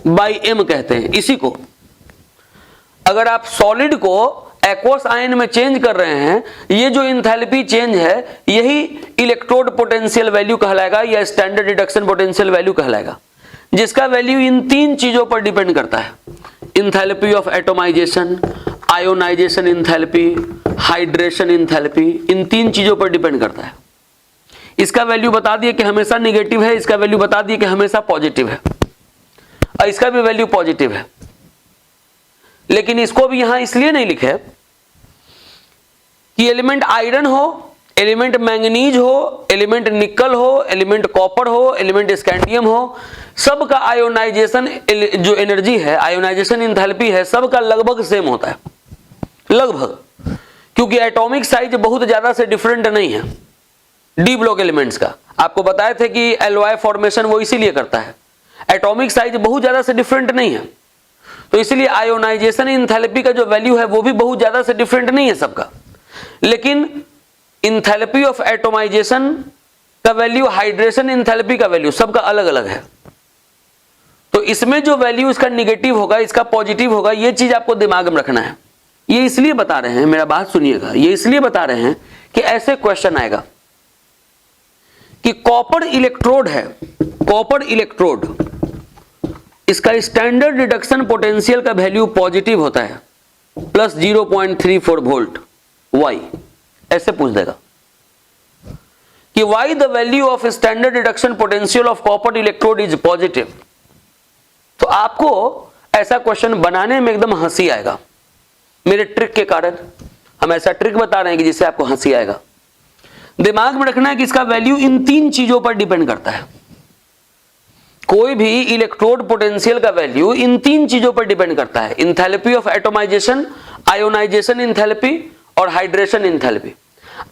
by M कहते हैं। इसी को अगर आप सॉलिड को एक्वस आयन में चेंज कर रहे हैं, ये जो एंथैल्पी चेंज है यही इलेक्ट्रोड पोटेंशियल वैल्यू कहलाएगा या स्टैंडर्ड रिडक्शन पोटेंशियल वैल्यू कहलाएगा, जिसका वैल्यू इन 3 चीजों पर डिपेंड करता है, enthalpy of atomisation, ionization enthalpy, hydration enthalpy, इन 3 चीजों पर डिपेंड करता है। इसका वैल्यू बता दिए कि हमेशा निगेटिव है, इसका वैल्यू बता दिए कि हमेशा पॉजिटिव है, और इसका भी वैल्यू पॉजिटिव है। लेकिन इसको भी यहां इसलिए नहीं लिखे कि एलिमेंट आयरन हो, एलिमेंट मैंगनीज हो, एलिमेंट निकल हो, एलिमेंट कॉपर हो, एलिमेंट स्कैंडियम हो, सबका आयोनाइजेशन जो एनर्जी है, आयोनाइजेशन एंथैल्पी है, सबका लगभग सेम होता है, लगभग, क्योंकि एटॉमिक साइज बहुत ज्यादा से डिफरेंट नहीं है डी ब्लॉक एलिमेंट्स का। आपको बताए थे कि एलवाई फॉर्मेशन वो इसीलिए करता है, एटॉमिक साइज बहुत ज्यादा से डिफरेंट नहीं है, तो इसलिए आयोनाइजेशन एंथैल्पी का जो वैल्यू है वो भी बहुत ज्यादा से डिफरेंट नहीं है सबका। लेकिन एंथैल्पी ऑफ एटोमाइजेशन का वैल्यू, हाइड्रेशन एंथैल्पी का वैल्यू सबका अलग अलग है। तो इसमें जो वैल्यू इसका निगेटिव होगा, इसका पॉजिटिव होगा, ये चीज आपको दिमाग में रखना है। ये इसलिए बता रहे हैं, मेरा बात सुनिएगा, ये इसलिए बता रहे हैं कि ऐसे क्वेश्चन आएगा कि कॉपर इलेक्ट्रोड है, कॉपर इलेक्ट्रोड, इसका स्टैंडर्ड रिडक्शन पोटेंशियल का वैल्यू पॉजिटिव होता है प्लस 0.34 वोल्ट। वाई, ऐसे पूछ देगा कि why the value of standard reduction potential of copper electrode is positive. तो आपको ऐसा क्वेश्चन बनाने में एकदम हंसी आएगा, मेरे ट्रिक के कारण हम ऐसा ट्रिक बता रहे हैं कि जिससे आपको हंसी आएगा। दिमाग में रखना है कि इसका वैल्यू इन तीन चीजों पर डिपेंड करता है। कोई भी इलेक्ट्रोड पोटेंशियल का वैल्यू इन तीन चीजों पर डिपेंड करता है, enthalpy of atomisation, ionisation enthalpy और हाइड्रेशन इंथैल्पी।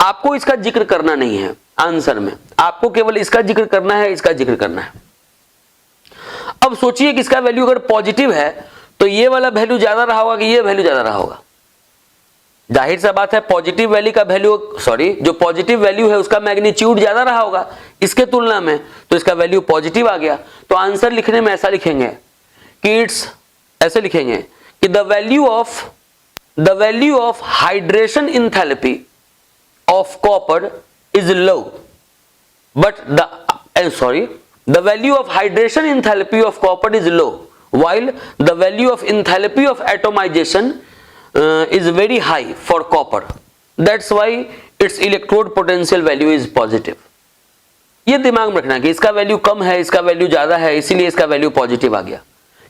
आपको इसका जिक्र करना नहीं है आंसर में, आपको केवल इसका जिक्र करना है, इसका जिक्र करना है। अब सोचिए कि इसका वैल्यू अगर पॉजिटिव है तो ये वाला वैल्यू ज्यादा रहा होगा कि ये वैल्यू ज्यादा रहा होगा? जाहिर सा बात है पॉजिटिव वैल्यू का वैल्यू, जो पॉजिटिव वैल्यू है उसका मैग्नीट्यूड ज्यादा रहा होगा इसके तुलना में, तो इसका वैल्यू पॉजिटिव आ गया। तो आंसर लिखने में ऐसा लिखेंगे कि इट्स, ऐसे लिखेंगे कि the value of hydration enthalpy of copper is low, but the value of hydration enthalpy of copper is low, while the value of enthalpy of atomization is very high for copper. That's why its electrode potential value is positive. ये दिमाग में रखना कि इसका वैल्यू कम है, इसका वैल्यू ज्यादा है, इसीलिए इसका वैल्यू पॉजिटिव आ गया।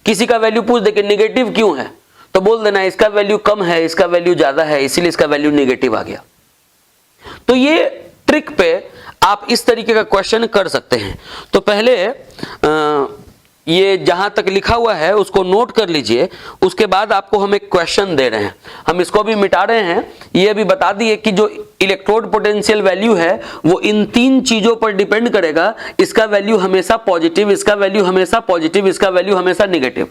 किसी का वैल्यू पूछ दे कि नेगेटिव क्यों है, तो बोल देना इसका वैल्यू कम है, इसका वैल्यू ज्यादा है, इसीलिए इसका वैल्यू नेगेटिव आ गया। तो ये ट्रिक पे आप इस तरीके का क्वेश्चन कर सकते हैं। तो पहले ये जहां तक लिखा हुआ है उसको नोट कर लीजिए, उसके बाद आपको हम एक क्वेश्चन दे रहे हैं, हम इसको भी मिटा रहे हैं। ये भी बता दिए कि जो इलेक्ट्रोड पोटेंशियल वैल्यू है वो इन तीन चीजों पर डिपेंड करेगा, इसका वैल्यू हमेशा पॉजिटिव, इसका वैल्यू हमेशा पॉजिटिव, इसका वैल्यू हमेशा निगेटिव।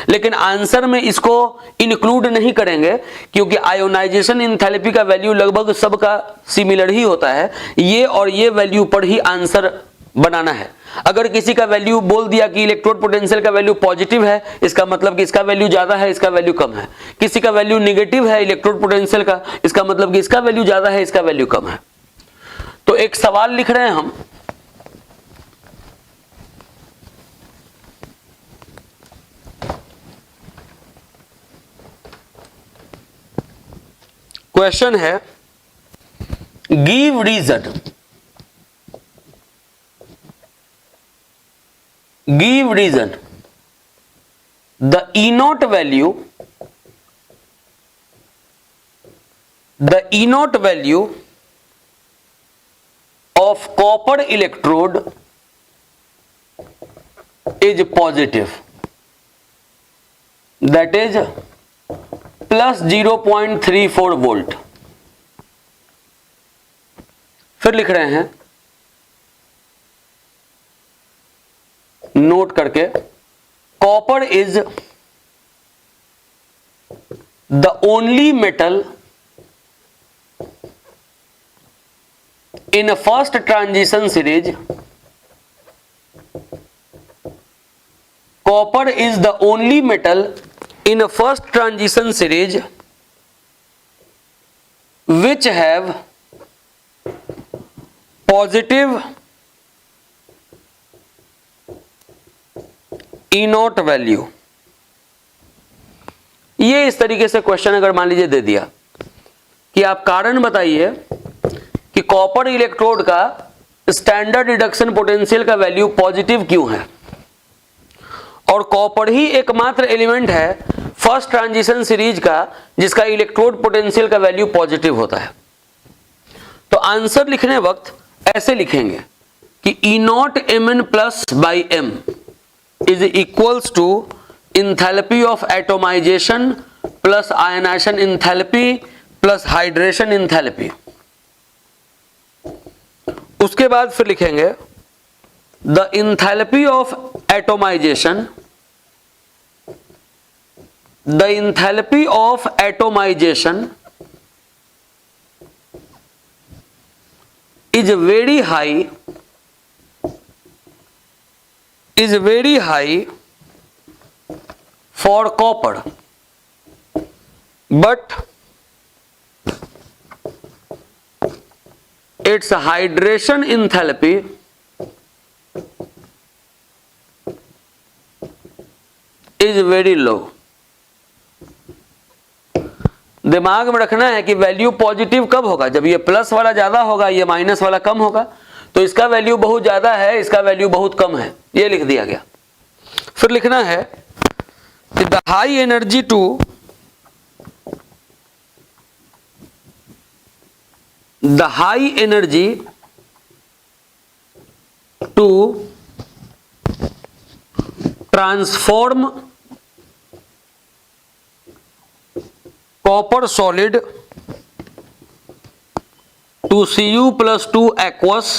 लेकिन आंसर में इसको इंक्लूड नहीं करेंगे क्योंकि आयोनाइजेशन इंथैल्पी का वैल्यू लगभग सबका सिमिलर ही होता है, ये और ये वैल्यू पर ही आंसर बनाना है। अगर किसी का वैल्यू बोल दिया कि इलेक्ट्रोड पोटेंशियल का वैल्यू पॉजिटिव है, इसका मतलब कि इसका वैल्यू ज्यादा है, इसका वैल्यू कम है। किसी का वैल्यू निगेटिव है इलेक्ट्रोड पोटेंशियल का, इसका मतलब कि इसका वैल्यू ज्यादा है, इसका वैल्यू कम है। तो एक सवाल लिख रहे हैं हम, क्वेश्चन है give reason, the E naught value of copper electrode is positive, that is plus 0.34 volt. फिर लिख रहे हैं नोट करके, copper is the only metal in first transition series, copper is the only metal in a first transition series which have positive E naught value। ये इस तरीके से क्वेश्चन अगर मान लीजिए दे दिया कि आप कारण बताइए कि कॉपर इलेक्ट्रोड का स्टैंडर्ड रिडक्शन पोटेंशियल का वैल्यू पॉजिटिव क्यों है, और कॉपर ही एकमात्र एलिमेंट है फर्स्ट ट्रांजिशन सीरीज का जिसका इलेक्ट्रोड पोटेंशियल का वैल्यू पॉजिटिव होता है। तो आंसर लिखने वक्त ऐसे लिखेंगे कि E naught Mn plus by M is equals to enthalpy of atomisation plus ionisation enthalpy plus hydration enthalpy. उसके बाद फिर लिखेंगे the enthalpy of atomisation, the enthalpy of atomization is very high for copper, but its hydration enthalpy is very low। दिमाग में रखना है कि वैल्यू पॉजिटिव कब होगा, जब ये प्लस वाला ज्यादा होगा, ये माइनस वाला कम होगा। तो इसका वैल्यू बहुत ज्यादा है, इसका वैल्यू बहुत कम है, ये लिख दिया गया। फिर लिखना है the high energy to transform copper solid to Cu+2 aqueous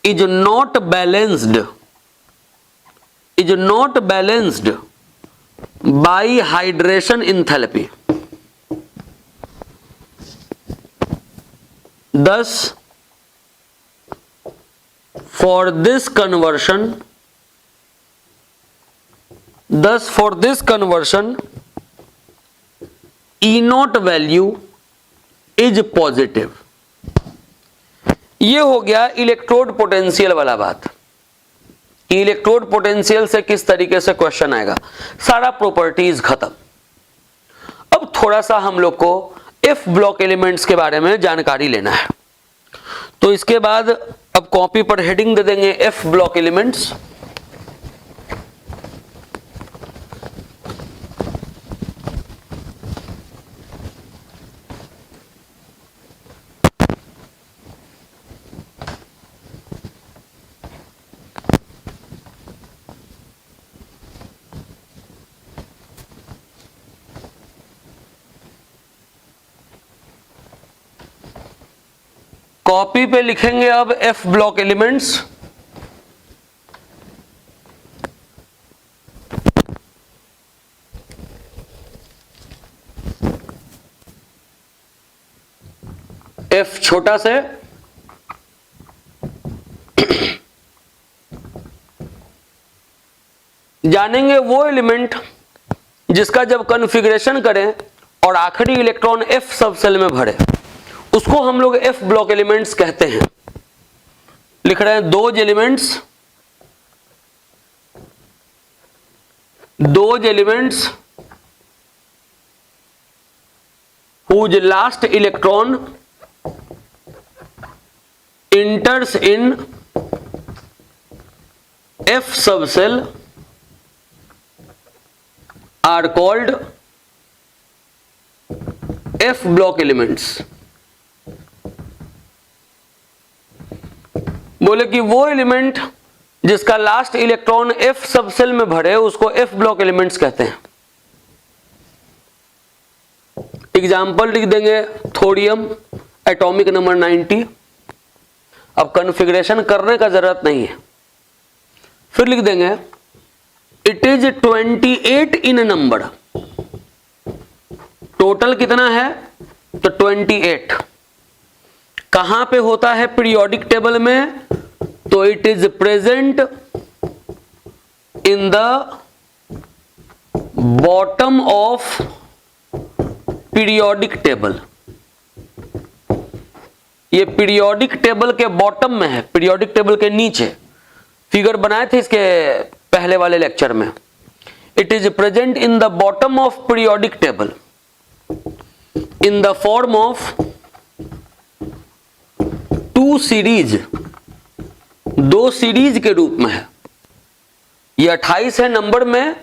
is not balanced by hydration enthalpy। Thus for this conversion E0 value is positive। ये हो गया इलेक्ट्रोड पोटेंशियल वाला बात। इलेक्ट्रोड पोटेंशियल से किस तरीके से क्वेश्चन आएगा, सारा प्रॉपर्टीज खत्म। अब थोड़ा सा हम लोग को एफ ब्लॉक एलिमेंट्स के बारे में जानकारी लेना है। तो इसके बाद अब कॉपी पर हेडिंग दे देंगे एफ ब्लॉक एलिमेंट्स। कॉपी पे लिखेंगे अब एफ ब्लॉक एलिमेंट्स। एफ छोटा से जानेंगे वो एलिमेंट जिसका जब कॉन्फ़िगरेशन करें और आखिरी इलेक्ट्रॉन एफ सब सेल में भरे, उसको हम लोग एफ ब्लॉक एलिमेंट्स कहते हैं। लिख रहे हैं those elements whose last electron enters in F subcell are called F block elements। बोले कि वो एलिमेंट जिसका लास्ट इलेक्ट्रॉन एफ सबसेल में भरे उसको एफ ब्लॉक एलिमेंट्स कहते हैं। एग्जाम्पल लिख देंगे थोरियम एटॉमिक नंबर 90। अब कॉन्फ़िगरेशन करने का जरूरत नहीं है। फिर लिख देंगे it is 28 in number. Total कितना है तो 28। कहां पे होता है पीरियोडिक टेबल में, तो it is present in the bottom of periodic table. ये पीरियोडिक टेबल के बॉटम में है, पीरियोडिक टेबल के नीचे। फिगर बनाए थे इसके पहले वाले लेक्चर में। It is present in the bottom of periodic table in the form of 2 series, 2 series के रूप में है। ये 28 है नंबर में,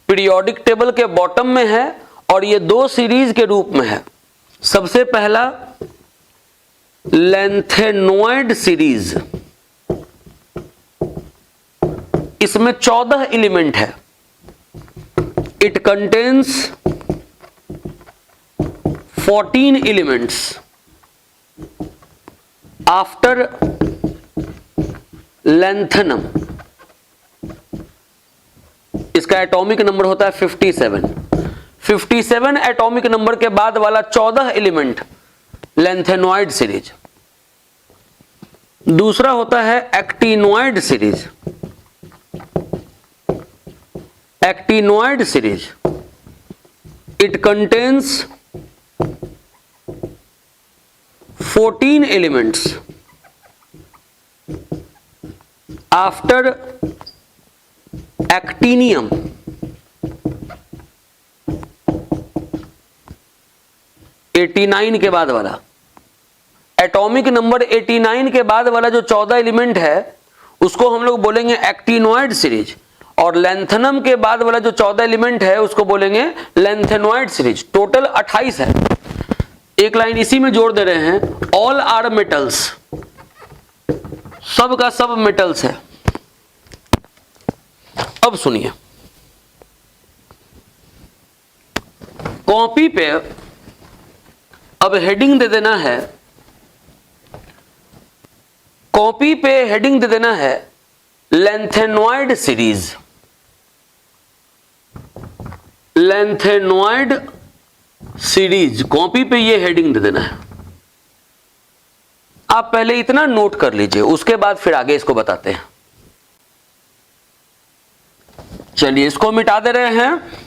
पीरियोडिक टेबल के बॉटम में है और ये 2 सीरीज के रूप में है। सबसे पहला लेंथेनॉइड सीरीज, इसमें 14 एलिमेंट है। It contains 14 elements. After lanthanum इसका एटॉमिक नंबर होता है 57। 57 एटॉमिक नंबर के बाद वाला 14 एलिमेंट लेंथेनॉइड सीरीज। दूसरा होता है actinoid series. Actinoid series it contains 14 elements after actinium (89) के बाद वाला एटॉमिक नंबर 89 के बाद वाला जो 14 एलिमेंट है उसको हम लोग बोलेंगे एक्टिनोइड सीरीज, और लेंथेनम के बाद वाला जो 14 एलिमेंट है उसको बोलेंगे लेंथेनोइड सीरीज। टोटल 28 है। एक लाइन इसी में जोड़ दे रहे हैं, ऑल आर मेटल्स, सब का सब मेटल्स है। अब सुनिए, कॉपी पे अब हेडिंग दे देना है, कॉपी पे हेडिंग दे देना है lanthanoid series, lanthanoid series, copy पे ये हेडिंग दे देना है। आप पहले इतना नोट कर लीजिए, उसके बाद फिर आगे इसको बताते हैं। चलिए इसको मिटा दे रहे हैं।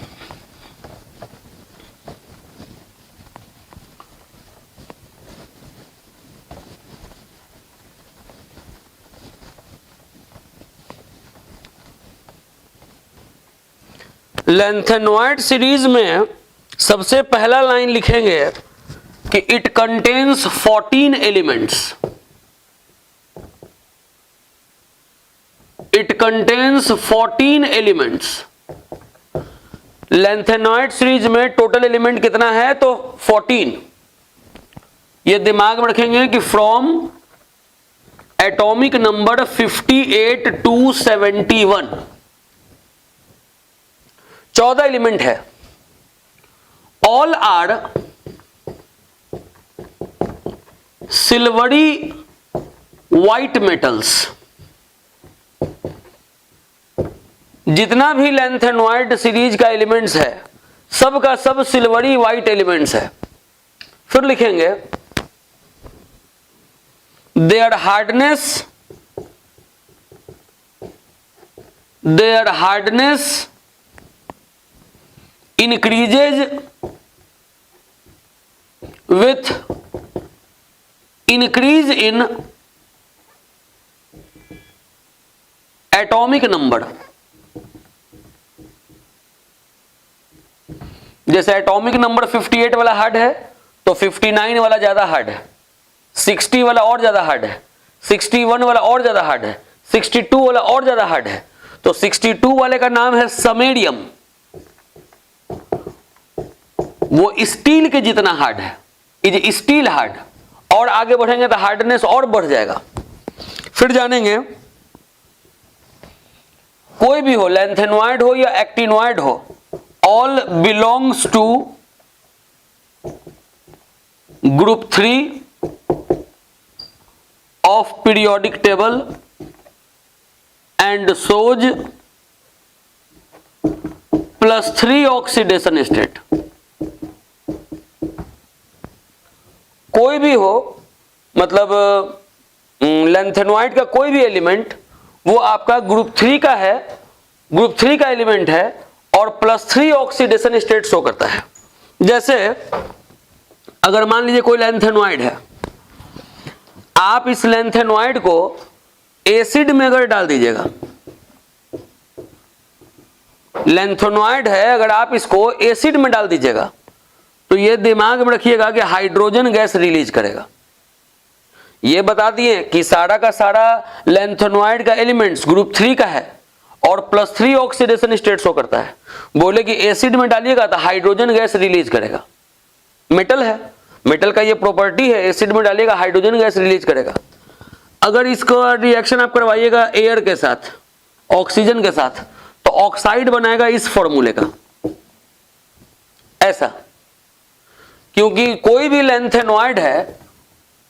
लेंथेनोइड सीरीज में सबसे पहला लाइन लिखेंगे कि it contains 14 elements, it contains 14 elements. Lanthanoid series में टोटल एलिमेंट कितना है? तो 14। ये दिमाग में रखेंगे कि from atomic number 58 to 71 14 element है। All are silvery white metals. जितना भी लेंथेनोइड सीरीज का एलिमेंट्स है सब का सब सिल्वरी व्हाइट एलिमेंट्स है। फिर लिखेंगे their hardness increases with increase in atomic number। जैसे एटॉमिक नंबर 58 वाला हार्ड है तो 59 वाला ज्यादा हार्ड है, 60 वाला और ज्यादा हार्ड है, 61 वाला और ज्यादा हार्ड है, 62 वाला और ज्यादा हार्ड है। तो 62 वाले का नाम है समेडियम, वो स्टील के जितना हार्ड है, इज स्टील हार्ड। और आगे बढ़ेंगे तो हार्डनेस और बढ़ जाएगा। फिर जानेंगे कोई भी हो, लेंथेनोइड हो या एक्टिनोइड हो, all belongs to group 3 of periodic table and shows +3 oxidation state. कोई भी हो, मतलब लेंथेनोइड का कोई भी एलिमेंट वो आपका ग्रुप 3 का है, ग्रुप 3 का एलिमेंट है और +3 ऑक्सीडेशन स्टेट शो करता है। जैसे अगर मान लीजिए कोई लेंथेनोइड है, आप इस लेंथेनोइड को एसिड में अगर डाल दीजिएगा, लेंथेनोइड है अगर आप इसको एसिड में डाल दीजिएगा तो ये दिमाग में रखिएगा कि हाइड्रोजन गैस रिलीज करेगा। ये बता दिए कि सारा का सारा लेंथेनोइड का एलिमेंट्स ग्रुप 3 का है और +3 ऑक्सीडेशन स्टेट शो करता है। बोले कि एसिड में डालिएगा तो हाइड्रोजन गैस रिलीज करेगा। मेटल है, मेटल का ये प्रॉपर्टी है, एसिड में डालिएगा हाइड्रोजन गैस रिलीज करेगा। अगर इसको रिएक्शन आप करवाइएगा एयर के साथ, ऑक्सीजन के साथ, तो ऑक्साइड बनाएगा इस फॉर्मूले का, ऐसा। क्योंकि कोई भी लेंथेनोइड है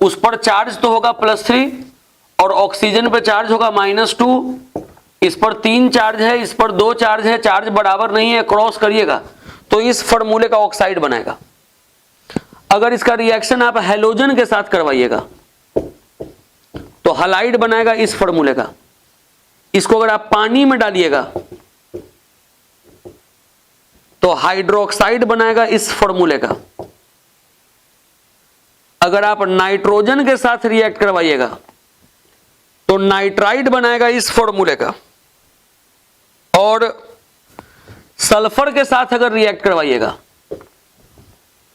उस पर चार्ज तो होगा +3 और ऑक्सीजन पर चार्ज होगा -2। इस पर 3 चार्ज है, इस पर 2 चार्ज है, चार्ज बराबर नहीं है, क्रॉस करिएगा तो इस फॉर्मूले का ऑक्साइड बनेगा। अगर इसका रिएक्शन आप हैलोजन के साथ करवाइएगा तो हलाइड बनाएगा इस फॉर्मूले का। इसको अगर आप पानी में डालिएगा तो हाइड्रोक्साइड बनाएगा इस फॉर्मूले का। अगर आप नाइट्रोजन के साथ रिएक्ट करवाइएगा तो नाइट्राइड बनाएगा इस फॉर्मूले का, और सल्फर के साथ अगर रिएक्ट करवाइएगा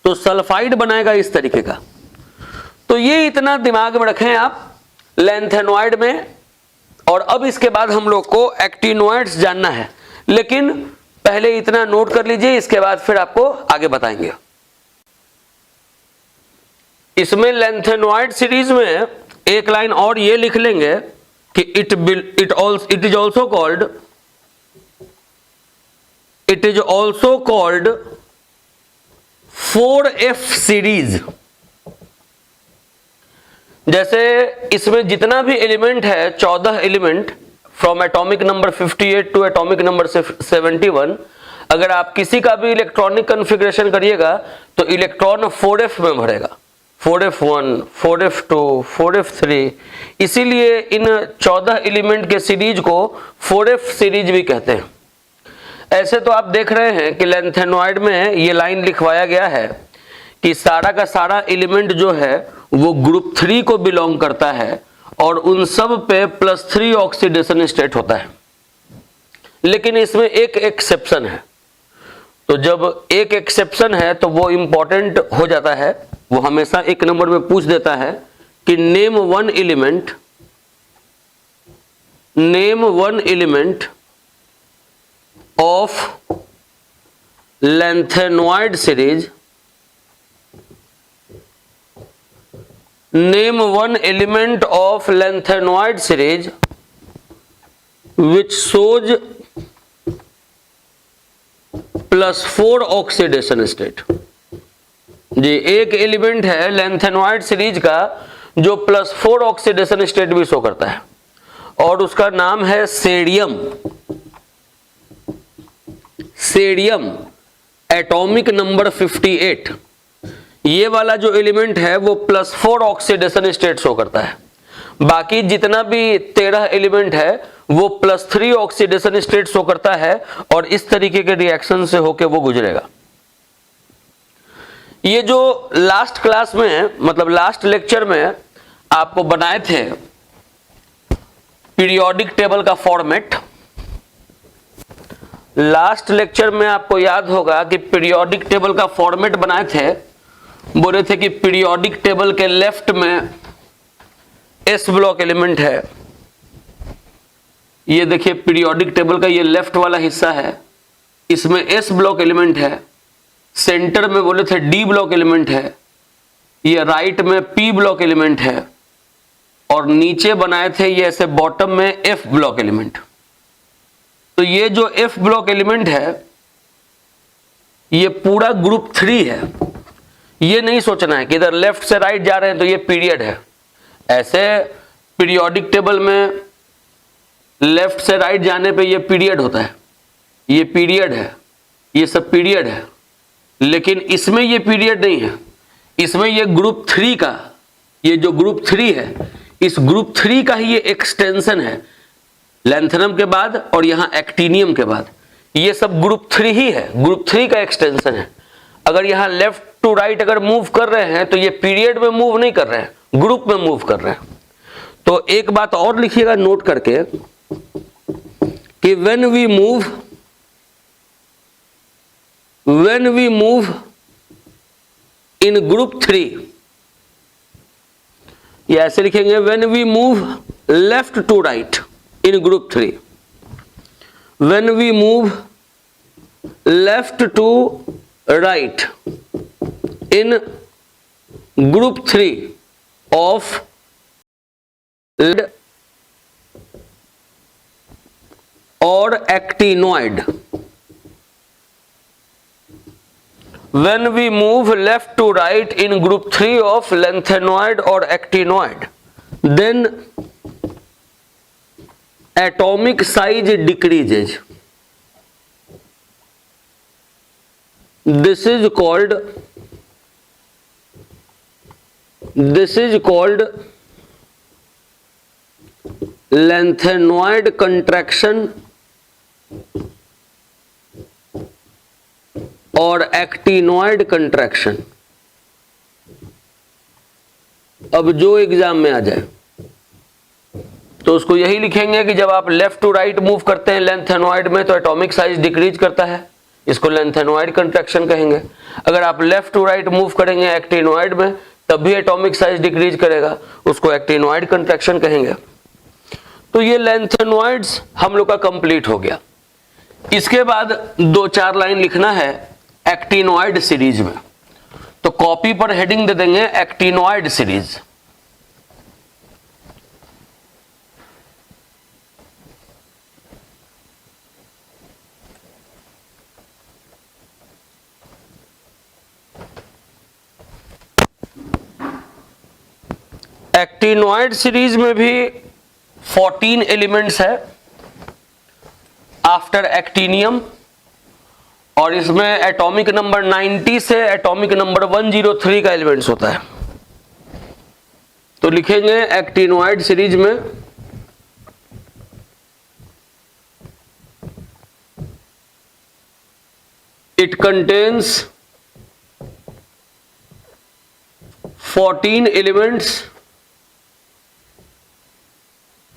तो सल्फाइड बनाएगा इस तरीके का। तो ये इतना दिमाग में रखें आप लैंथेनॉइड में। और अब इसके बाद हम लोग को एक्टिनॉइड्स जानना है, लेकिन पहले इतना नोट कर लीजिए, इसके बाद फिर आपको आगे बताएंगे। इसमें लैंथेनॉइड सीरीज में एक लाइन और ये लिख लेंगे कि it is also called 4F series. जैसे इसमें जितना भी एलिमेंट है 14 element from atomic number 58 to atomic number 71, अगर आप किसी का भी इलेक्ट्रॉनिक कॉन्फ़िगरेशन करिएगा तो इलेक्ट्रॉन 4F में भरेगा, 4F1, 4F2, 4F3। इसीलिए इन 14 एलिमेंट के सीरीज को 4F सीरीज भी कहते हैं। ऐसे तो आप देख रहे हैं कि लैंथेनॉइड में ये लाइन लिखवाया गया है कि सारा का सारा एलिमेंट जो है वो ग्रुप 3 को बिलोंग करता है और उन सब पे +3 ऑक्सीडेशन स्टेट होता है। लेकिन इसमें एक एक्सेप्शन है, तो जब एक एक्सेप्शन है तो वो इंपॉर्टेंट हो जाता है, वो हमेशा एक नंबर में पूछ देता है कि name one element of lanthanoid series, name one element of lanthanide series which shows +4 oxidation state. जी, एक एलिमेंट है लैंथेनॉइड सीरीज का जो +4 ऑक्सीडेशन स्टेट भी शो करता है, और उसका नाम है सेडियम। Atomic number 58। ये वाला जो एलिमेंट है वो +4 ऑक्सीडेशन स्टेट शो करता है। बाकी जितना भी 13 एलिमेंट है वो +3 ऑक्सीडेशन स्टेट शो करता है, और इस तरीके के रिएक्शन से होके वो गुजरेगा। ये जो लास्ट क्लास में, मतलब लास्ट लेक्चर में आपको बनाए थे पीरियोडिक टेबल का फॉर्मेट, लास्ट लेक्चर में आपको याद होगा कि पीरियोडिक टेबल का फॉर्मेट बनाए थे। बोले थे कि पीरियोडिक टेबल के लेफ्ट में एस ब्लॉक एलिमेंट है। ये देखिए पीरियोडिक टेबल का ये लेफ्ट वाला हिस्सा है, इसमें एस ब्लॉक एलिमेंट है। सेंटर में बोले थे डी ब्लॉक एलिमेंट है, ये राइट में पी ब्लॉक एलिमेंट है, और नीचे बनाए थे ये ऐसे बॉटम में एफ ब्लॉक एलिमेंट। तो ये जो एफ ब्लॉक एलिमेंट है ये पूरा ग्रुप 3 है। ये नहीं सोचना है कि इधर लेफ्ट से राइट जा रहे हैं तो ये पीरियड है। ऐसे पीरियोडिक टेबल में लेफ्ट से राइट जाने पे ये पीरियड होता है, ये पीरियड है, ये सब पीरियड है। लेकिन इसमें ये पीरियड नहीं है, इसमें ये ग्रुप 3 का, ये जो ग्रुप 3 है इस ग्रुप 3 का ही ये एक्सटेंशन है। लैंथेनम के बाद और यहाँ एक्टिनियम के बाद ये सब ग्रुप 3 ही है, ग्रुप 3 का एक्सटेंशन है। अगर यहाँ लेफ्ट टू राइट अगर मूव कर रहे हैं तो ये पीरियड में मूव नहीं कर रहे हैं, ग्रुप में मूव कर रहे हैं। तो एक बात और लिखिएगा नोट करके कि when we move in group 3, ये ऐसे लिखेंगे when we move left to right in group 3, when we move left to right in group 3 of lead or actinoid, when we move left to right in group 3 of lanthanoid or actinoid, then atomic size decreases. This is called lanthanoid contraction or actinoid contraction. अब जो एग्जाम में आ जाए तो उसको यही लिखेंगे कि जब आप लेफ्ट टू राइट मूव करते हैं लेंथेनॉइड में तो एटॉमिक साइज डिक्रीज करता है, इसको लेंथेनॉइड कंट्रैक्शन कहेंगे। अगर आप लेफ्ट टू राइट मूव करेंगे एक्टिनॉइड में तब भी एटॉमिक साइज डिक्रीज करेगा, उसको एक्टिनॉइड कंट्रैक्शन कहेंगे। तो ये लेंथेनॉइड्स हम लोग का कंप्लीट हो गया। इसके बाद 2-4 लाइन लिखना है एक्टिनॉइड सीरीज में, तो कॉपी पर हेडिंग दे देंगे एक्टिनॉइड सीरीज। एक्टिनॉइड सीरीज में भी 14 एलिमेंट्स है आफ्टर एक्टिनियम, और इसमें एटॉमिक नंबर 90 से एटॉमिक नंबर 103 का एलिमेंट्स होता है। तो लिखेंगे एक्टिनॉइड सीरीज में it contains 14 elements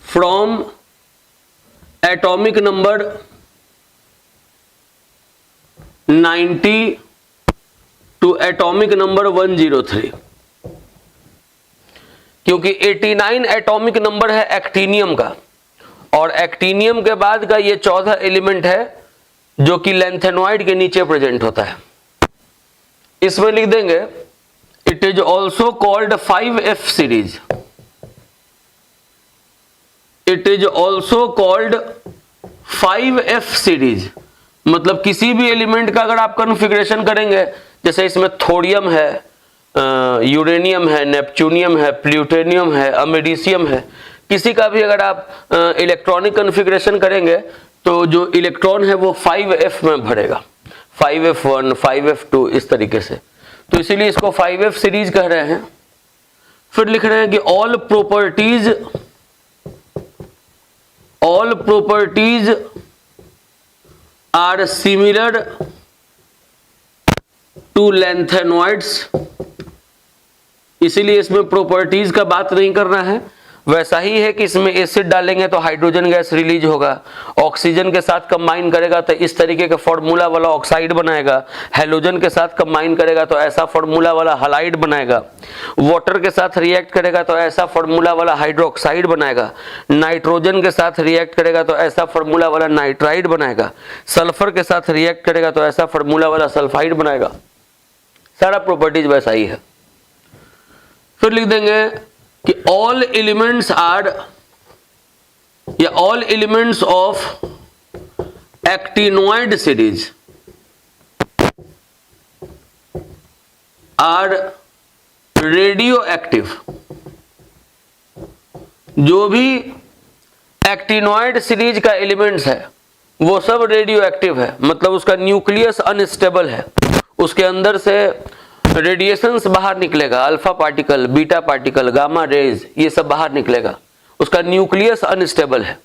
from atomic number 90 to atomic number 103, क्योंकि 89 एटॉमिक नंबर है एक्टिनियम का, और एक्टिनियम के बाद का ये 14 एलिमेंट है जो कि लेंथेनॉइड के नीचे प्रेजेंट होता है। इसमें लिख देंगे it is also called 5F series. It is also called 5F series, मतलब किसी भी एलिमेंट का अगर आप कॉन्फ़िगरेशन करेंगे, जैसे इसमें थोरियम है, यूरेनियम है, नेपच्यूनियम है, प्लूटोनियम है, अमेरिशियम है, किसी का भी अगर आप इलेक्ट्रॉनिक कॉन्फ़िगरेशन करेंगे तो जो इलेक्ट्रॉन है वो 5F में भरेगा, 5F1, 5F2 इस तरीके से। तो इसीलिए इसको 5F सीरीज कह रहे हैं। फिर लिख रहे हैं कि all properties are similar to lanthanoids, इसीलिए इसमें प्रॉपर्टीज का बात नहीं करना है। वैसा ही है कि इसमें एसिड डालेंगे तो हाइड्रोजन गैस रिलीज होगा, ऑक्सीजन के साथ कंबाइन करेगा तो इस तरीके का फॉर्मूला वाला ऑक्साइड बनाएगा, हेलोजन के साथ कंबाइन करेगा तो ऐसा फॉर्मूला वाला हलाइड बनाएगा, वाटर के साथ रिएक्ट करेगा तो ऐसा फॉर्मूला वाला हाइड्रोक्साइड बनाएगा, नाइट्रोजन के साथ रिएक्ट करेगा तो ऐसा फॉर्मूला वाला नाइट्राइड बनाएगा, सल्फर के साथ रिएक्ट करेगा तो ऐसा फॉर्मूला वाला सल्फाइड बनाएगा। सारा प्रॉपर्टीज वैसा ही है। फिर लिख देंगे कि all elements of actinoid series are radioactive. जो भी एक्टिनॉइड सीरीज का एलिमेंट्स है वो सब रेडियो एक्टिव है, मतलब उसका न्यूक्लियस अनस्टेबल है, उसके अंदर से रेडिएशंस बाहर निकलेगा, alpha particle, beta particle, gamma rays, ये सब बाहर निकलेगा, उसका न्यूक्लियस अनस्टेबल है।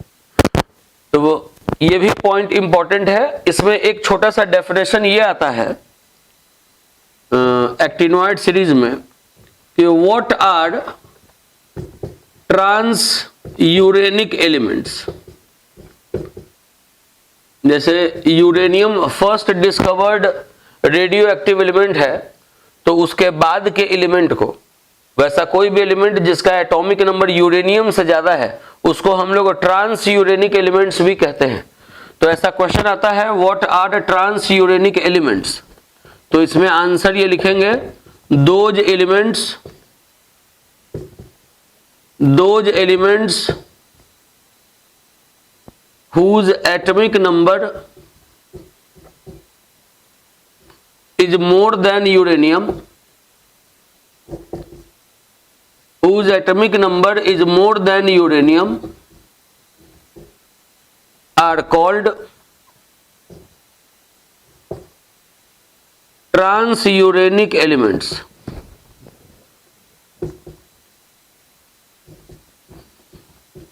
तो वो ये भी पॉइंट इंपॉर्टेंट है। इसमें एक छोटा सा डेफिनेशन ये आता है एक्टिनॉइड सीरीज में कि what are transuranic elements. जैसे uranium first discovered radioactive element है, तो उसके बाद के एलिमेंट को, वैसा कोई भी एलिमेंट जिसका एटॉमिक नंबर यूरेनियम से ज्यादा है उसको हम लोग ट्रांस यूरेनिक एलिमेंट्स भी कहते हैं। तो ऐसा क्वेश्चन आता है what are transuranic elements, तो इसमें आंसर ये लिखेंगे those elements whose atomic number is more than uranium, whose atomic number is more than uranium are called transuranic elements।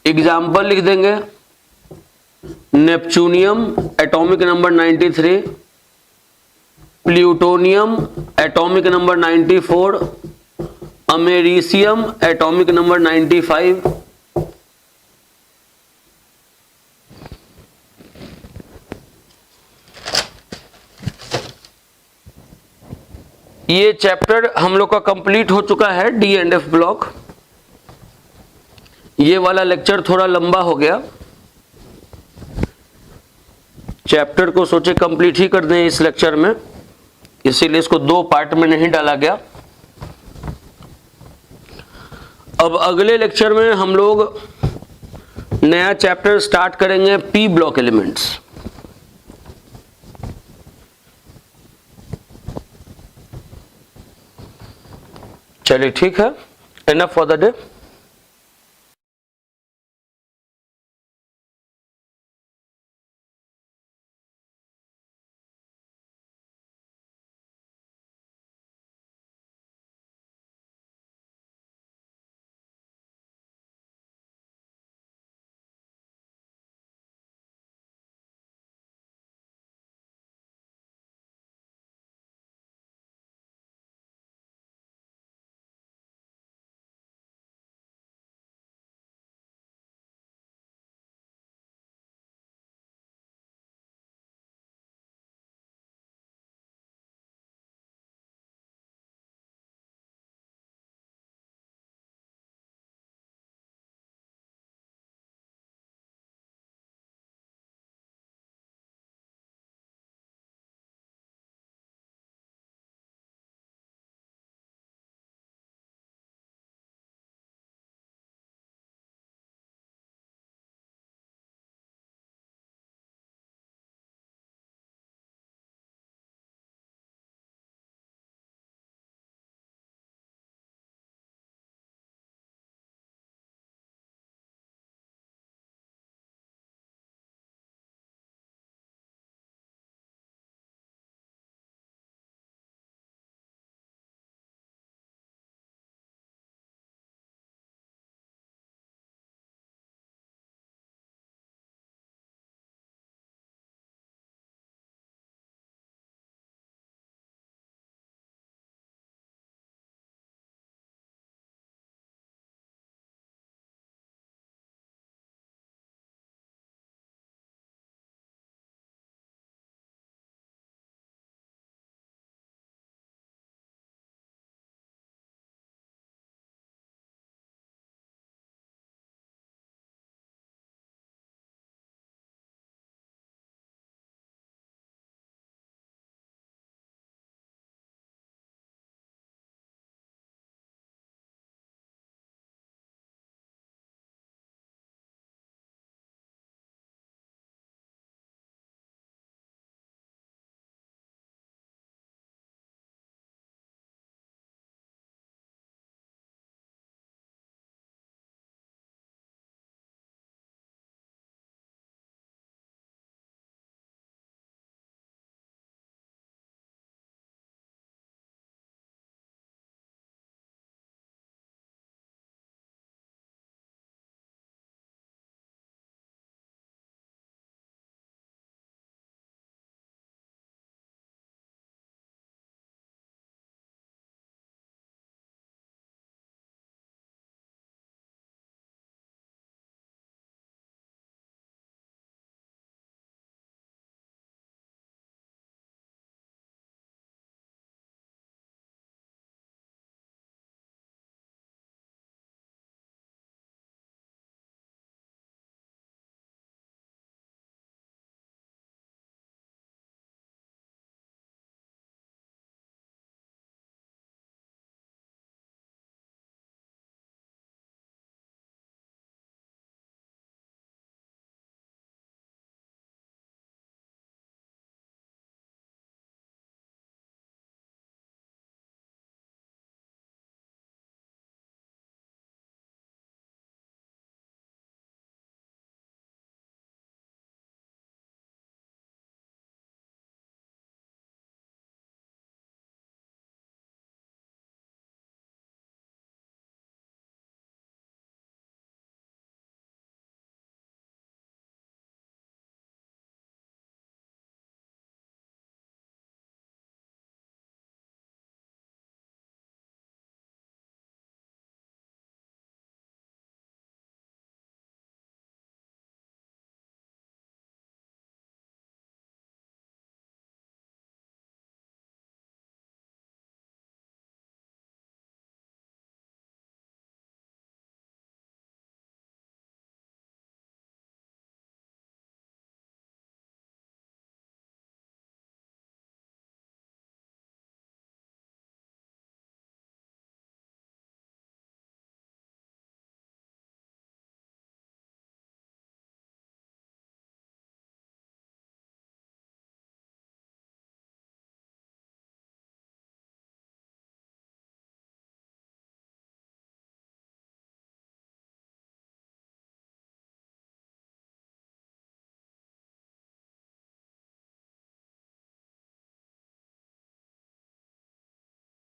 Example लिख देंगे neptunium atomic number 93, plutonium atomic number 94, americium atomic number 95, ये चैप्टर हम लोग का कंप्लीट हो चुका है, डी एंड एफ ब्लॉक। ये वाला लेक्चर थोड़ा लंबा हो गया, चैप्टर को सोचे कंप्लीट ही कर दें इस लेक्चर में, इसीलिए इसको 2 पार्ट में नहीं डाला गया। अब अगले लेक्चर में हम लोग नया चैप्टर स्टार्ट करेंगे, पी ब्लॉक एलिमेंट्स। चलिए ठीक है, इनफ फॉर द डे।